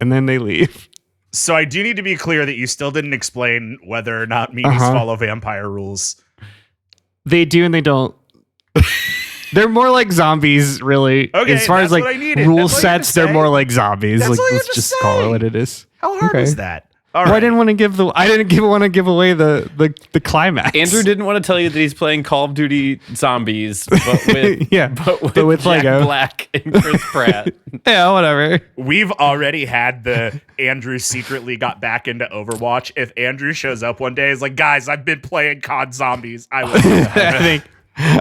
And then they leave. So I do need to be clear that you still didn't explain whether or not meanies follow vampire rules. They do and they don't. They're more like zombies, really. Okay, as far as like rule sets, they're more like zombies. That's like, let's just call it what it is. How hard is that? All right. Well, I didn't want to give away the climax. Andrew didn't want to tell you that he's playing Call of Duty Zombies, but with but with Jack Lego. Black and Chris Pratt. Yeah, whatever. We've already had the Andrew secretly got back into Overwatch. If Andrew shows up one day, is like, guys, I've been playing COD Zombies. I will.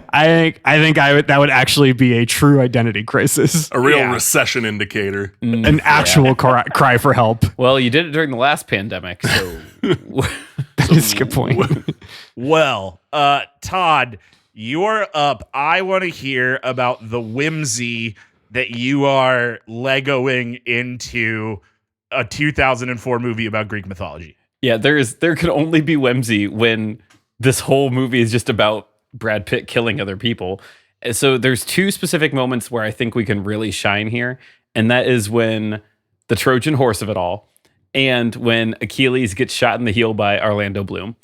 I think that would actually be a true identity crisis. A real recession indicator. An actual cry for help. Well, you did it during the last pandemic, so That is a good point. Well, Todd, you're up. I want to hear about the whimsy that you are Legoing into a 2004 movie about Greek mythology. Yeah, there can only be whimsy when this whole movie is just about Brad Pitt killing other people. So there's two specific moments where I think we can really shine here, and that is when the Trojan horse of it all, and when Achilles gets shot in the heel by Orlando Bloom.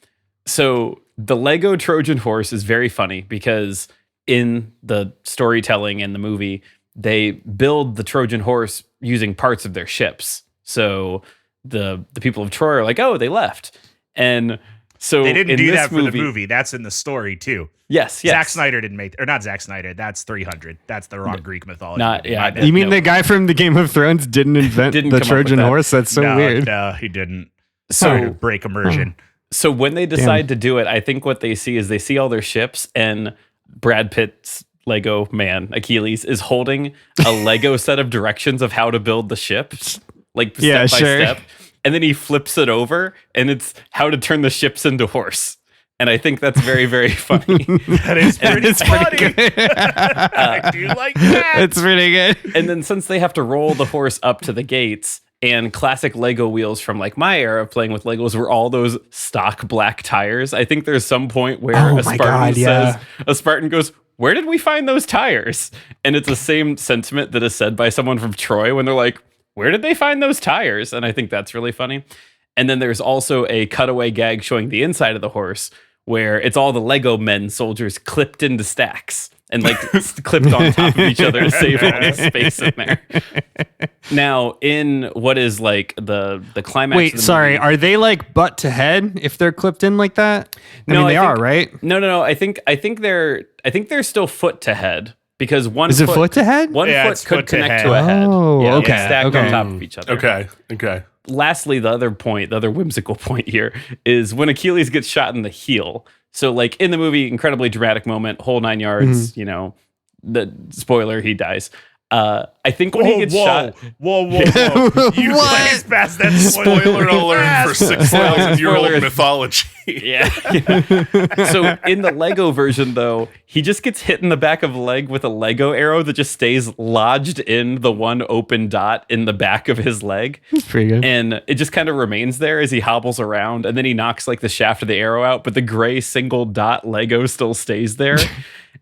So the Lego Trojan horse is very funny because in the storytelling in the movie, they build the Trojan horse using parts of their ships. So the people of Troy are like, oh, they left. And so they didn't do that for movie, the movie. That's in the story too. Yes. Zack Snyder didn't make, or not Zack Snyder. That's 300. That's the wrong Greek mythology. You mean the guy from the Game of Thrones didn't invent the Trojan horse? That's so weird. No, he didn't. So break immersion. So when they decide to do it, I think what they see is they see all their ships, and Brad Pitt's Lego man, Achilles, is holding a Lego set of directions of how to build the ships, like step by step. And then he flips it over, and it's how to turn the ships into horse. And I think that's very, very funny. That is pretty funny. I do like that. It's pretty good. And then since they have to roll the horse up to the gates, and classic Lego wheels from like my era of playing with Legos were all those stock black tires. I think there's some point where a Spartan goes, where did we find those tires? And it's the same sentiment that is said by someone from Troy when they're like, where did they find those tires? And I think that's really funny. And then there's also a cutaway gag showing the inside of the horse where it's all the Lego men soldiers clipped into stacks and like clipped on top of each other to save all the space in there. Now, in what is like the climax. Wait, sorry, are they like butt to head if they're clipped in like that? I mean, they are, right? No. I think they're still foot to head because one is foot, it foot to head? One foot could connect to a head. Oh, yeah, okay. Stacked on top of each other. Okay. Lastly, the other whimsical point here is when Achilles gets shot in the heel. So like in the movie, incredibly dramatic moment, whole 9 yards, you know, the spoiler, he dies. I think when he gets shot. Whoa. You blazed past that spoiler alert for 6,000-year-old mythology. Yeah. So in the Lego version, though, he just gets hit in the back of the leg with a Lego arrow that just stays lodged in the one open dot in the back of his leg. That's pretty good. And it just kind of remains there as he hobbles around, and then he knocks like the shaft of the arrow out, but the gray single dot Lego still stays there.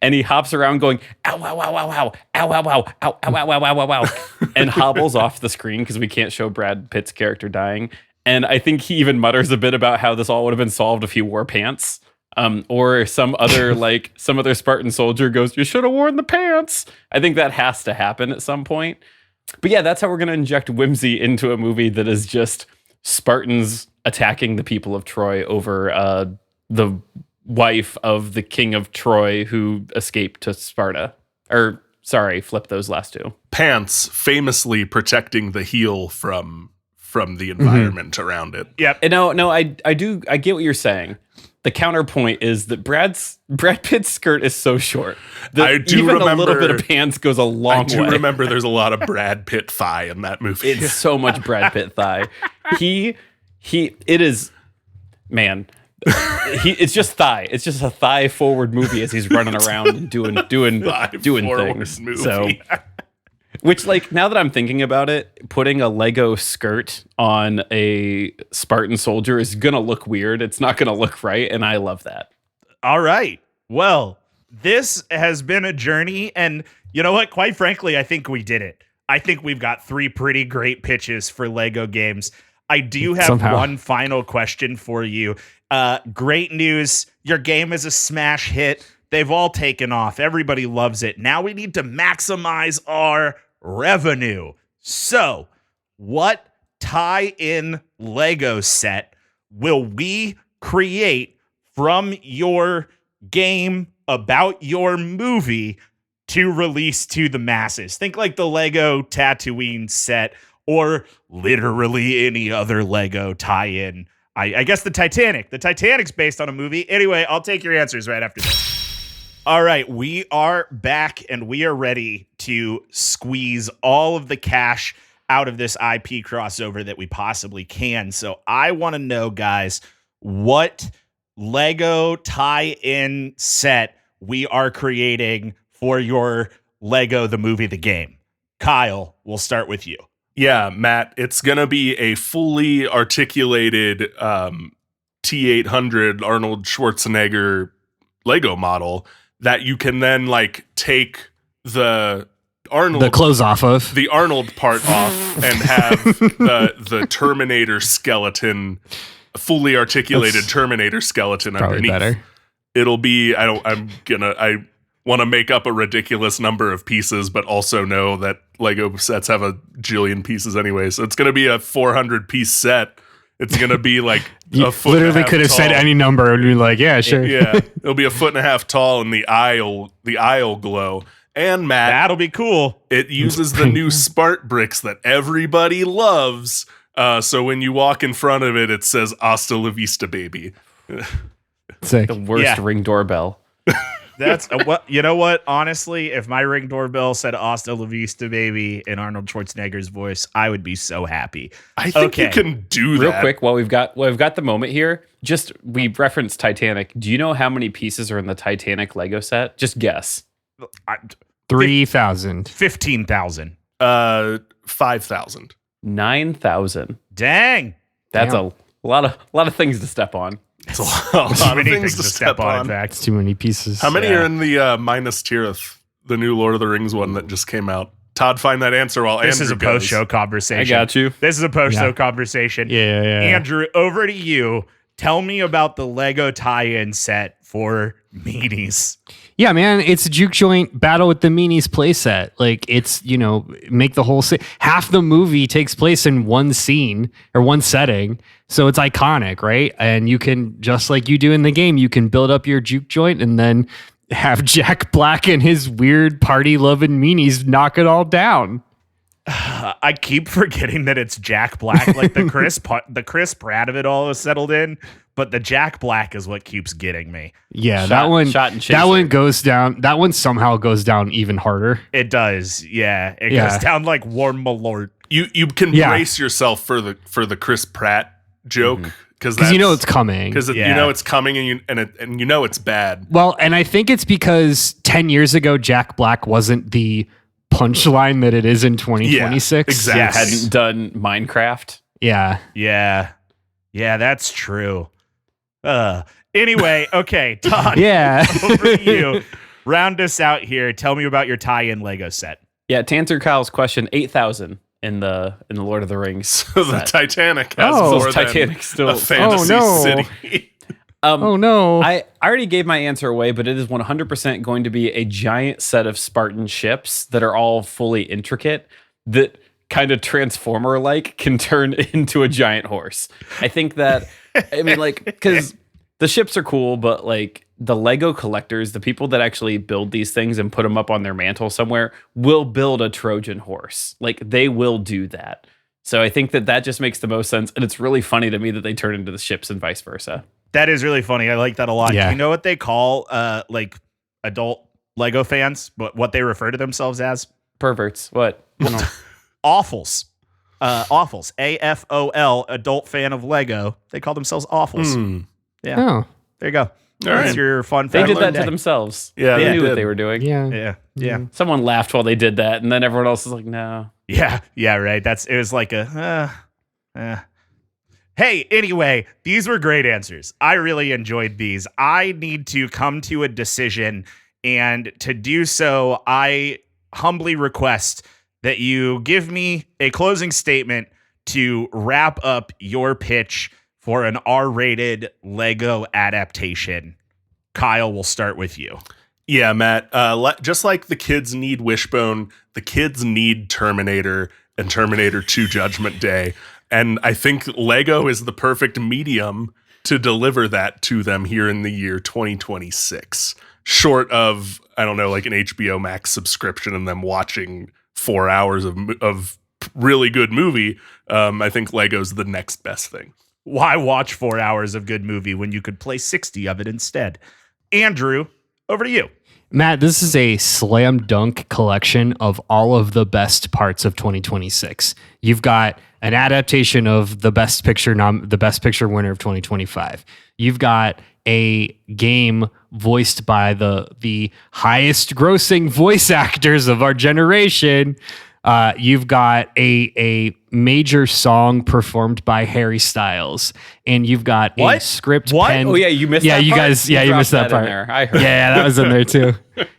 And he hops around going, ow, ow, ow, ow, ow, ow, ow, ow, ow, ow, ow, ow, ow, ow, and hobbles off the screen because we can't show Brad Pitt's character dying. And I think he even mutters a bit about how this all would have been solved if he wore pants. Or some other Spartan soldier goes, you should have worn the pants. I think that has to happen at some point. But yeah, that's how we're going to inject whimsy into a movie that is just Spartans attacking the people of Troy over the wife of the king of Troy who escaped to Sparta. Or, sorry, flip those last two. Pants famously protecting the heel from the environment around it. Yep. And no, I get what you're saying. The counterpoint is that Brad Pitt's skirt is so short that I do even remember, a little bit of pants goes a long way. I do remember there's a lot of Brad Pitt thigh in that movie. It's so much Brad Pitt thigh. It is, man. It's just thigh. It's just a thigh forward movie as he's running around and doing things. Movie. So, which, like, now that I'm thinking about it, putting a Lego skirt on a Spartan soldier is gonna look weird. It's not gonna look right, and I love that. All right. Well, this has been a journey, and you know what? Quite frankly, I think we did it. I think we've got 3 pretty great pitches for Lego games. I do have one final question for you. Great news. Your game is a smash hit. They've all taken off. Everybody loves it. Now we need to maximize our revenue. So, what tie-in Lego set will we create from your game about your movie to release to the masses? Think like the Lego Tatooine set or literally any other Lego tie-in. I guess the Titanic. The Titanic's based on a movie. Anyway, I'll take your answers right after this. All right, we are back and we are ready to squeeze all of the cash out of this IP crossover that we possibly can. So I want to know, guys, what LEGO tie-in set we are creating for your LEGO the Movie the Game. Kyle, we'll start with you. Yeah, Matt, it's going to be a fully articulated T-800 Arnold Schwarzenegger Lego model that you can then like take the clothes off of the Arnold part off and have the Terminator skeleton, fully articulated Terminator skeleton underneath. Better. It'll be I want to make up a ridiculous number of pieces, but also know that Lego sets have a jillion pieces anyway. So it's going to be a 400 piece set. It's going to be like a foot. Literally could have said any number and be like, yeah, sure. Yeah, it'll be a 1.5 feet tall, and the aisle glow. And Matt, that'll be cool. It uses the new Spart bricks that everybody loves. So when you walk in front of it, it says "Hasta la vista, baby." Sick. The worst Ring doorbell. That's what you know. What honestly, if my Ring doorbell said "Hasta la vista, baby" in Arnold Schwarzenegger's voice, I would be so happy. I think you can do that real quick. While we've got the moment here, just we referenced Titanic. Do you know how many pieces are in the Titanic Lego set? Just guess. 3,000. 15,000. 5,000. 9,000. Dang. That's a lot of things to step on. It's a lot of things to step on. In fact, it's too many pieces. How many are in the Minas Tirith, the new Lord of the Rings one that just came out? Todd, find that answer while this Andrew is a goes. post-show conversation. I got you. This is a post-show conversation. Yeah. Andrew, over to you. Tell me about the Lego tie-in set for Meanies. Yeah, man, it's a juke joint battle with the Meanies playset. Like, it's, make the whole half the movie takes place in one scene or one setting. So it's iconic, right? And you can, just like you do in the game, you can build up your juke joint and then have Jack Black and his weird party-loving Meanies knock it all down. I keep forgetting that it's Jack Black. Like the Chris Pratt of it all is settled in, but the Jack Black is what keeps getting me. Yeah, that one goes down. That one somehow goes down even harder. It does. Yeah, it goes down like warm malort. You can brace yourself for the Chris Pratt joke because you know it's coming. Because you know it's coming and you know it's bad. Well, and I think it's because 10 years ago Jack Black wasn't the punchline that it is in 2026. Yeah, exactly. Yeah, hadn't done Minecraft. Yeah, that's true. Anyway, okay, Todd. Over to you. Round us out here. Tell me about your tie-in Lego set. Yeah, to answer Kyle's question, 8,000 in the Lord of the Rings. So the Titanic has more than still a fantasy city. Oh no! I already gave my answer away, but it is 100% going to be a giant set of Spartan ships that are all fully intricate that kind of Transformer-like can turn into a giant horse. I think that, because the ships are cool, but like the Lego collectors, the people that actually build these things and put them up on their mantle somewhere will build a Trojan horse. Like they will do that. So I think that just makes the most sense. And it's really funny to me that they turn into the ships and vice versa. That is really funny. I like that a lot. Yeah. You know what they call like adult Lego fans, but what they refer to themselves as? Perverts. What? Awfuls. Awfuls. AFOL, adult fan of Lego. They call themselves awfuls. Yeah. Oh. There you go. That's your fun fact. They did that day. to themselves. Yeah, they they knew did. what they were doing. Yeah. Someone laughed while they did that, and then everyone else was like, no. Yeah, right. It was like Hey, anyway, these were great answers. I really enjoyed these. I need to come to a decision, and to do so, I humbly request that you give me a closing statement to wrap up your pitch for an R-rated Lego adaptation. Kyle, we'll start with you. Yeah, Matt. Just like the kids need Wishbone, the kids need Terminator and Terminator 2 Judgment Day. And I think Lego is the perfect medium to deliver that to them here in the year 2026. Short of, I don't know, like an HBO Max subscription and them watching 4 hours of really good movie, I think Lego's the next best thing. Why watch 4 hours of good movie when you could play 60 of it instead? Andrew, over to you. Matt, this is a slam dunk collection of all of the best parts of 2026. You've got an adaptation of the best picture winner of 2025. You've got a game voiced by the highest grossing voice actors of our generation. You've got a major song performed by Harry Styles, and you've got a script penned. Oh yeah, you missed. Yeah, that you part? guys. Yeah, you missed that part. In there. I heard. Yeah, that was in there too.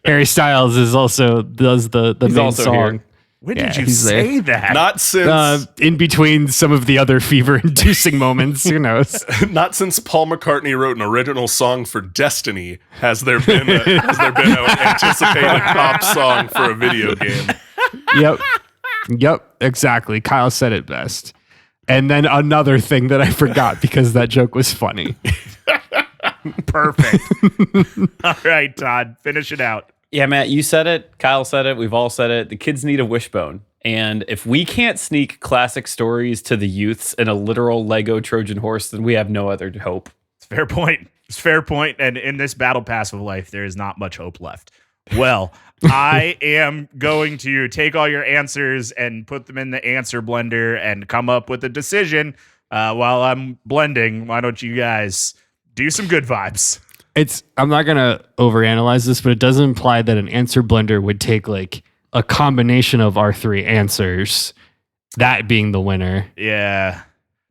Harry Styles does the He's main also song. here. When did you say that? Not since In between some of the other fever-inducing moments, who knows? not since Paul McCartney wrote an original song for Destiny has there been an anticipated pop song for a video game. Yep, exactly. Kyle said it best. And then another thing that I forgot because that joke was funny. Perfect. All right, Todd, finish it out. Yeah, Matt, you said it. Kyle said it. We've all said it. The kids need a wishbone. And if we can't sneak classic stories to the youths in a literal Lego Trojan horse, then we have no other hope. It's a fair point. It's a fair point. And in this battle pass of life, there is not much hope left. Well, I am going to take all your answers and put them in the answer blender and come up with a decision while I'm blending. Why don't you guys do some good vibes? I'm not gonna overanalyze this, but it does imply that an answer blender would take like a combination of our three answers, that being the winner. Yeah,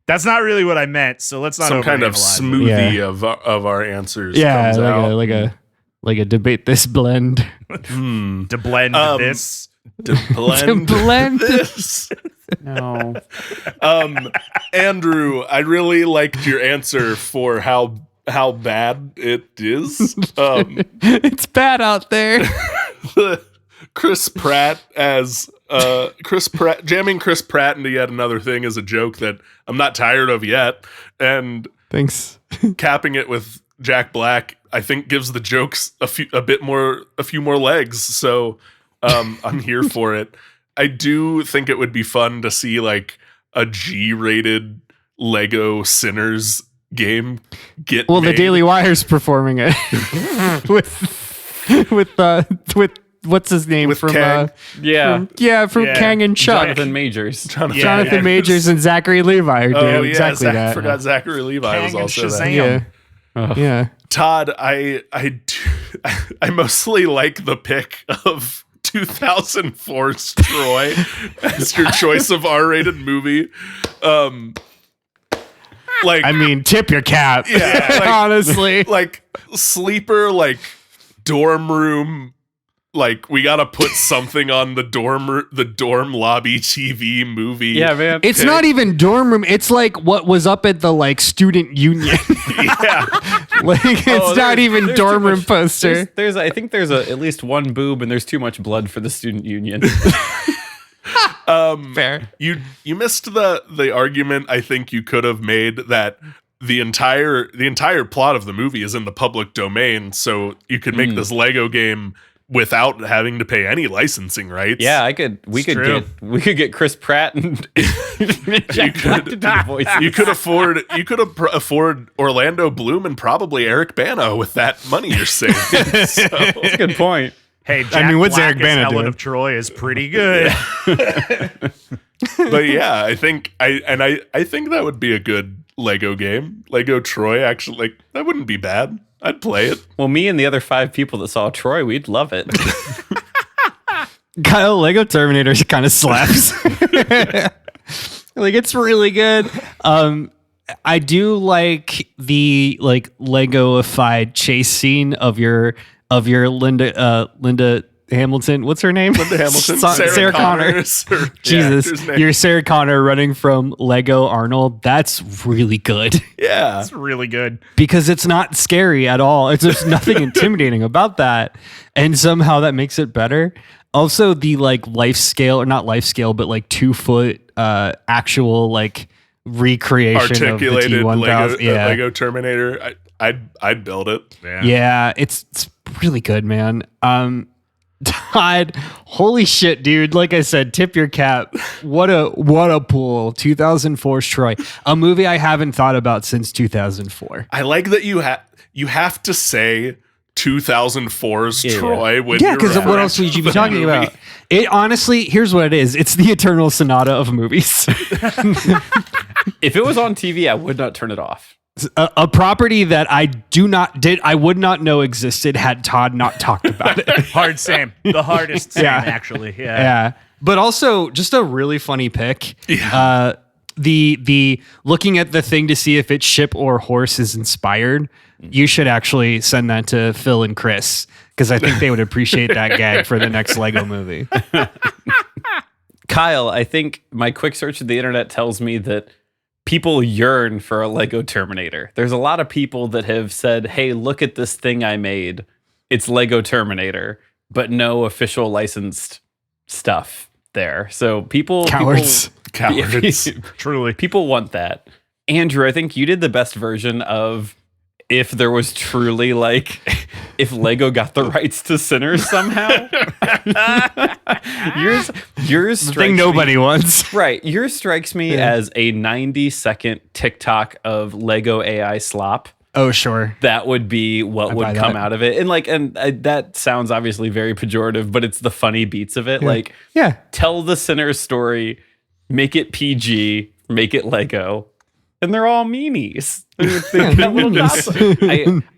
that's not really what I meant. So let's not some kind of smoothie of our answers. Yeah, comes like a debate this blend. To blend this. To blend, To blend this. No. Andrew, I really liked your answer for how bad it is. It's bad out there. Chris Pratt as jamming Chris Pratt into yet another thing is a joke that I'm not tired of yet, and Thanks. capping it with Jack Black, I think gives the jokes a few more legs. So I'm here for it. I do think it would be fun to see like a G-rated Lego Sinners game get made. The Daily Wire's performing it with what's his name With from Kang. from Kang and Chuck. Jonathan Majors. Jonathan Majors and Zachary Levi are doing exactly that. I forgot Zachary Levi Kang was also and that. Shazam. Yeah. Todd, I mostly like the pick of 2004's Troy as your choice of R-rated movie. I mean, tip your cap. Yeah, like, honestly. Like sleeper, like dorm room. Like we gotta put something on the dorm lobby TV movie. Yeah, man. It's not even dorm room. It's like what was up at the like student union. Yeah. Like it's not even dorm room poster. There's I think there's at least one boob and there's too much blood for the student union. Fair. You missed the argument I think you could have made that the entire plot of the movie is in the public domain, so you could make this Lego game without having to pay any licensing rights. Yeah, we could get Chris Pratt and Jack Black to do the voices. You could afford Orlando Bloom and probably Eric Bana with that money you're saving. So. That's a good point. Hey, Jack what's Black Eric Bana as Helen doing? of Troy is pretty good. But yeah, I think that would be a good Lego game. Lego Troy, actually, like that wouldn't be bad. I'd play it. Well, me and the other 5 people that saw Troy, we'd love it. Kyle, Lego Terminator kind of slaps. Like it's really good. I do like the like Lego-ified chase scene of your Linda Hamilton. What's her name? Linda Hamilton. Sarah Connor. Jesus, Yeah, you're Sarah Connor running from Lego Arnold. That's really good. Yeah. It's really good. Because it's not scary at all. It's just nothing intimidating about that. And somehow that makes it better. Also, the like life scale, or not life scale, but like 2 foot actual like recreation Articulated of the T-1000. Lego Terminator. I'd build it. Yeah, it's really good, man. Todd, holy shit, dude. Like I said, tip your cap. What a pull. 2004's Troy. A movie I haven't thought about since 2004. I like that you have to say 2004's Troy. When because what else would you be talking about? It honestly, here's what it is. It's the eternal sonata of movies. If it was on TV, I would not turn it off. A property that I would not know existed had Todd not talked about it. The hardest same, actually. Yeah. But also just a really funny pick. Yeah. The looking at the thing to see if it's ship or horse is inspired. You should actually send that to Phil and Chris, because I think they would appreciate that gag for the next Lego movie. Kyle, I think my quick search of the internet tells me that people yearn for a Lego Terminator. There's a lot of people that have said, hey, look at this thing I made. It's Lego Terminator, but no official licensed stuff there. So Cowards. Truly. People want that. Andrew, I think you did the best version of if there was truly like if Lego got the rights to Sinners somehow. yours strikes thing nobody wants. Right. Yours strikes me as a 90-second TikTok of Lego AI slop. Oh, sure. That would be what would come out of it. And that sounds obviously very pejorative, but it's the funny beats of it. Tell the Sinners story, make it PG, make it Lego. And they're all meanies.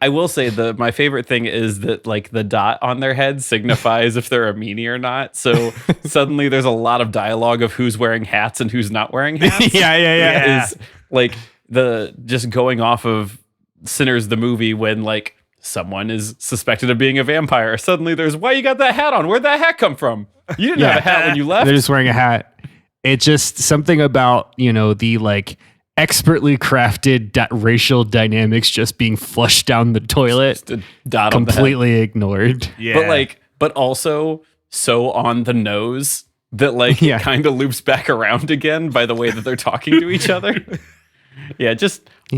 I will say my favorite thing is that like the dot on their head signifies if they're a meanie or not. So suddenly there's a lot of dialogue of who's wearing hats and who's not wearing hats. Yeah. Is like the just going off of Sinners the movie when like someone is suspected of being a vampire. Suddenly there's, why you got that hat on? Where'd that hat come from? You didn't have a hat when you left. They're just wearing a hat. It's just something about, the like expertly crafted racial dynamics just being flushed down the toilet, just a dot completely ignored. Yeah. But also so on the nose that it kind of loops back around again by the way that they're talking to each other.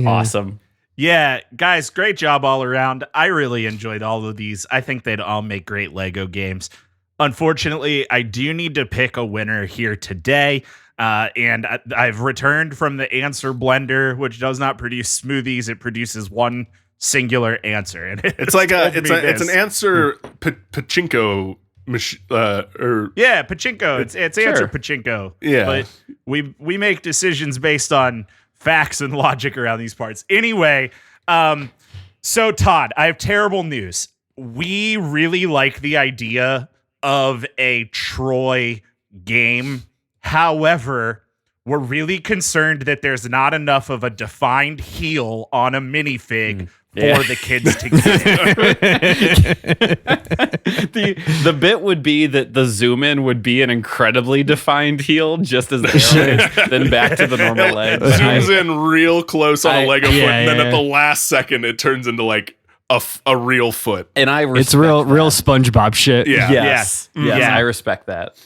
Awesome. Yeah, guys, great job all around. I really enjoyed all of these. I think they'd all make great Lego games. Unfortunately, I do need to pick a winner here today. And I've returned from the answer blender, which does not produce smoothies. It produces one singular answer. And it's an answer pachinko machine. Pachinko. It's answer pachinko. Yeah. But we make decisions based on facts and logic around these parts. Anyway, so Todd, I have terrible news. We really like the idea of a Troy game. However, we're really concerned that there's not enough of a defined heel on a minifig for the kids to get. The bit would be that the zoom in would be an incredibly defined heel, just as then back to the normal leg. Zooms in real close on a Lego foot, and then at the last second, it turns into like a real foot. And it's real SpongeBob shit. Yeah. Yes, I respect that.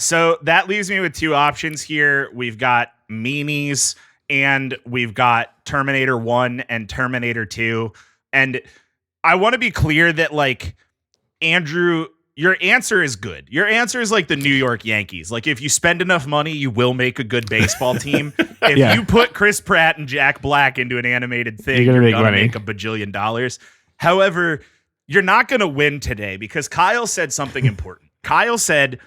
So that leaves me with two options here. We've got meanies and we've got Terminator 1 and Terminator 2. And I want to be clear that Andrew, your answer is good. Your answer is like the New York Yankees. Like if you spend enough money, you will make a good baseball team. If you put Chris Pratt and Jack Black into an animated thing, you're gonna make $1 bajillion. However, you're not going to win today because Kyle said something important. Kyle said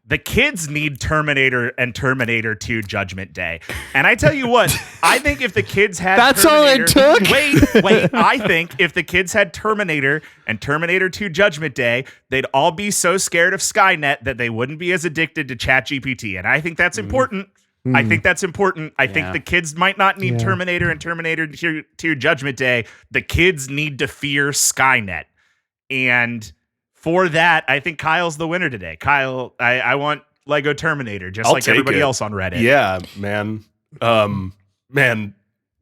the kids need Terminator and Terminator 2 Judgment Day. And I tell you what, I think if the kids had That's all it took? Wait. I think if the kids had Terminator and Terminator 2 Judgment Day, they'd all be so scared of Skynet that they wouldn't be as addicted to ChatGPT. And I think that's important. I think that's important. I think the kids might not need Terminator and Terminator 2 Judgment Day. The kids need to fear Skynet. And for that, I think Kyle's the winner today. Kyle, I want Lego Terminator, just like everybody else on Reddit. Yeah, man. Man,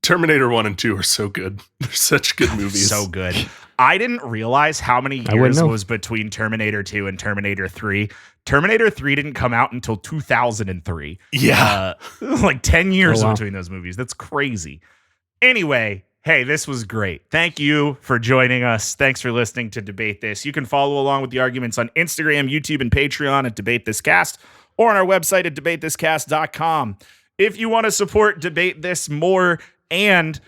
Terminator 1 and 2 are so good. They're such good movies. So good. I didn't realize how many years was between Terminator 2 and Terminator 3. Terminator 3 didn't come out until 2003. Yeah. 10 years between those movies. That's crazy. Anyway, hey, this was great. Thank you for joining us. Thanks for listening to Debate This. You can follow along with the arguments on Instagram, YouTube, and Patreon at Debate This Cast, or on our website at debatethiscast.com. If you want to support Debate This more and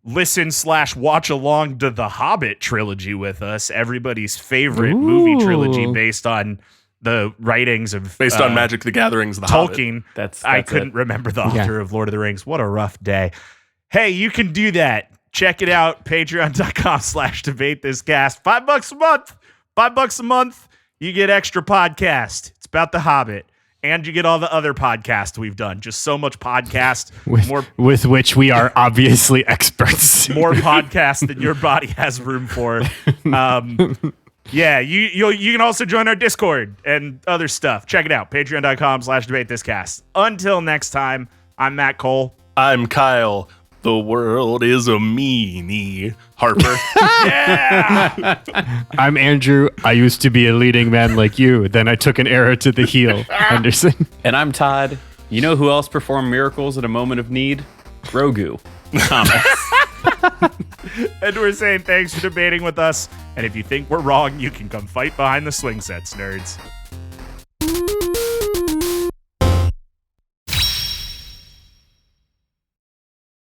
listen/watch along to the Hobbit trilogy with us, everybody's favorite movie trilogy based on the writings of on Magic the Gathering's The Tolkien. Hobbit. I couldn't remember the author of Lord of the Rings. What a rough day. Hey, you can do that. Check it out. Patreon.com/debatethiscast. $5 a month. $5 a month. You get extra podcast. It's about The Hobbit. And you get all the other podcasts we've done. Just so much podcast. With which we are obviously experts. More podcasts than your body has room for. Yeah, you can also join our Discord and other stuff. Check it out. Patreon.com/debatethiscast. Until next time, I'm Matt Cole. I'm Kyle. The world is a meanie. Harper. Yeah! I'm Andrew. I used to be a leading man like you. Then I took an arrow to the heel. Anderson. And I'm Todd. You know who else performed miracles in a moment of need? Grogu. Thomas. And we're saying thanks for debating with us. And if you think we're wrong, you can come fight behind the swing sets, nerds.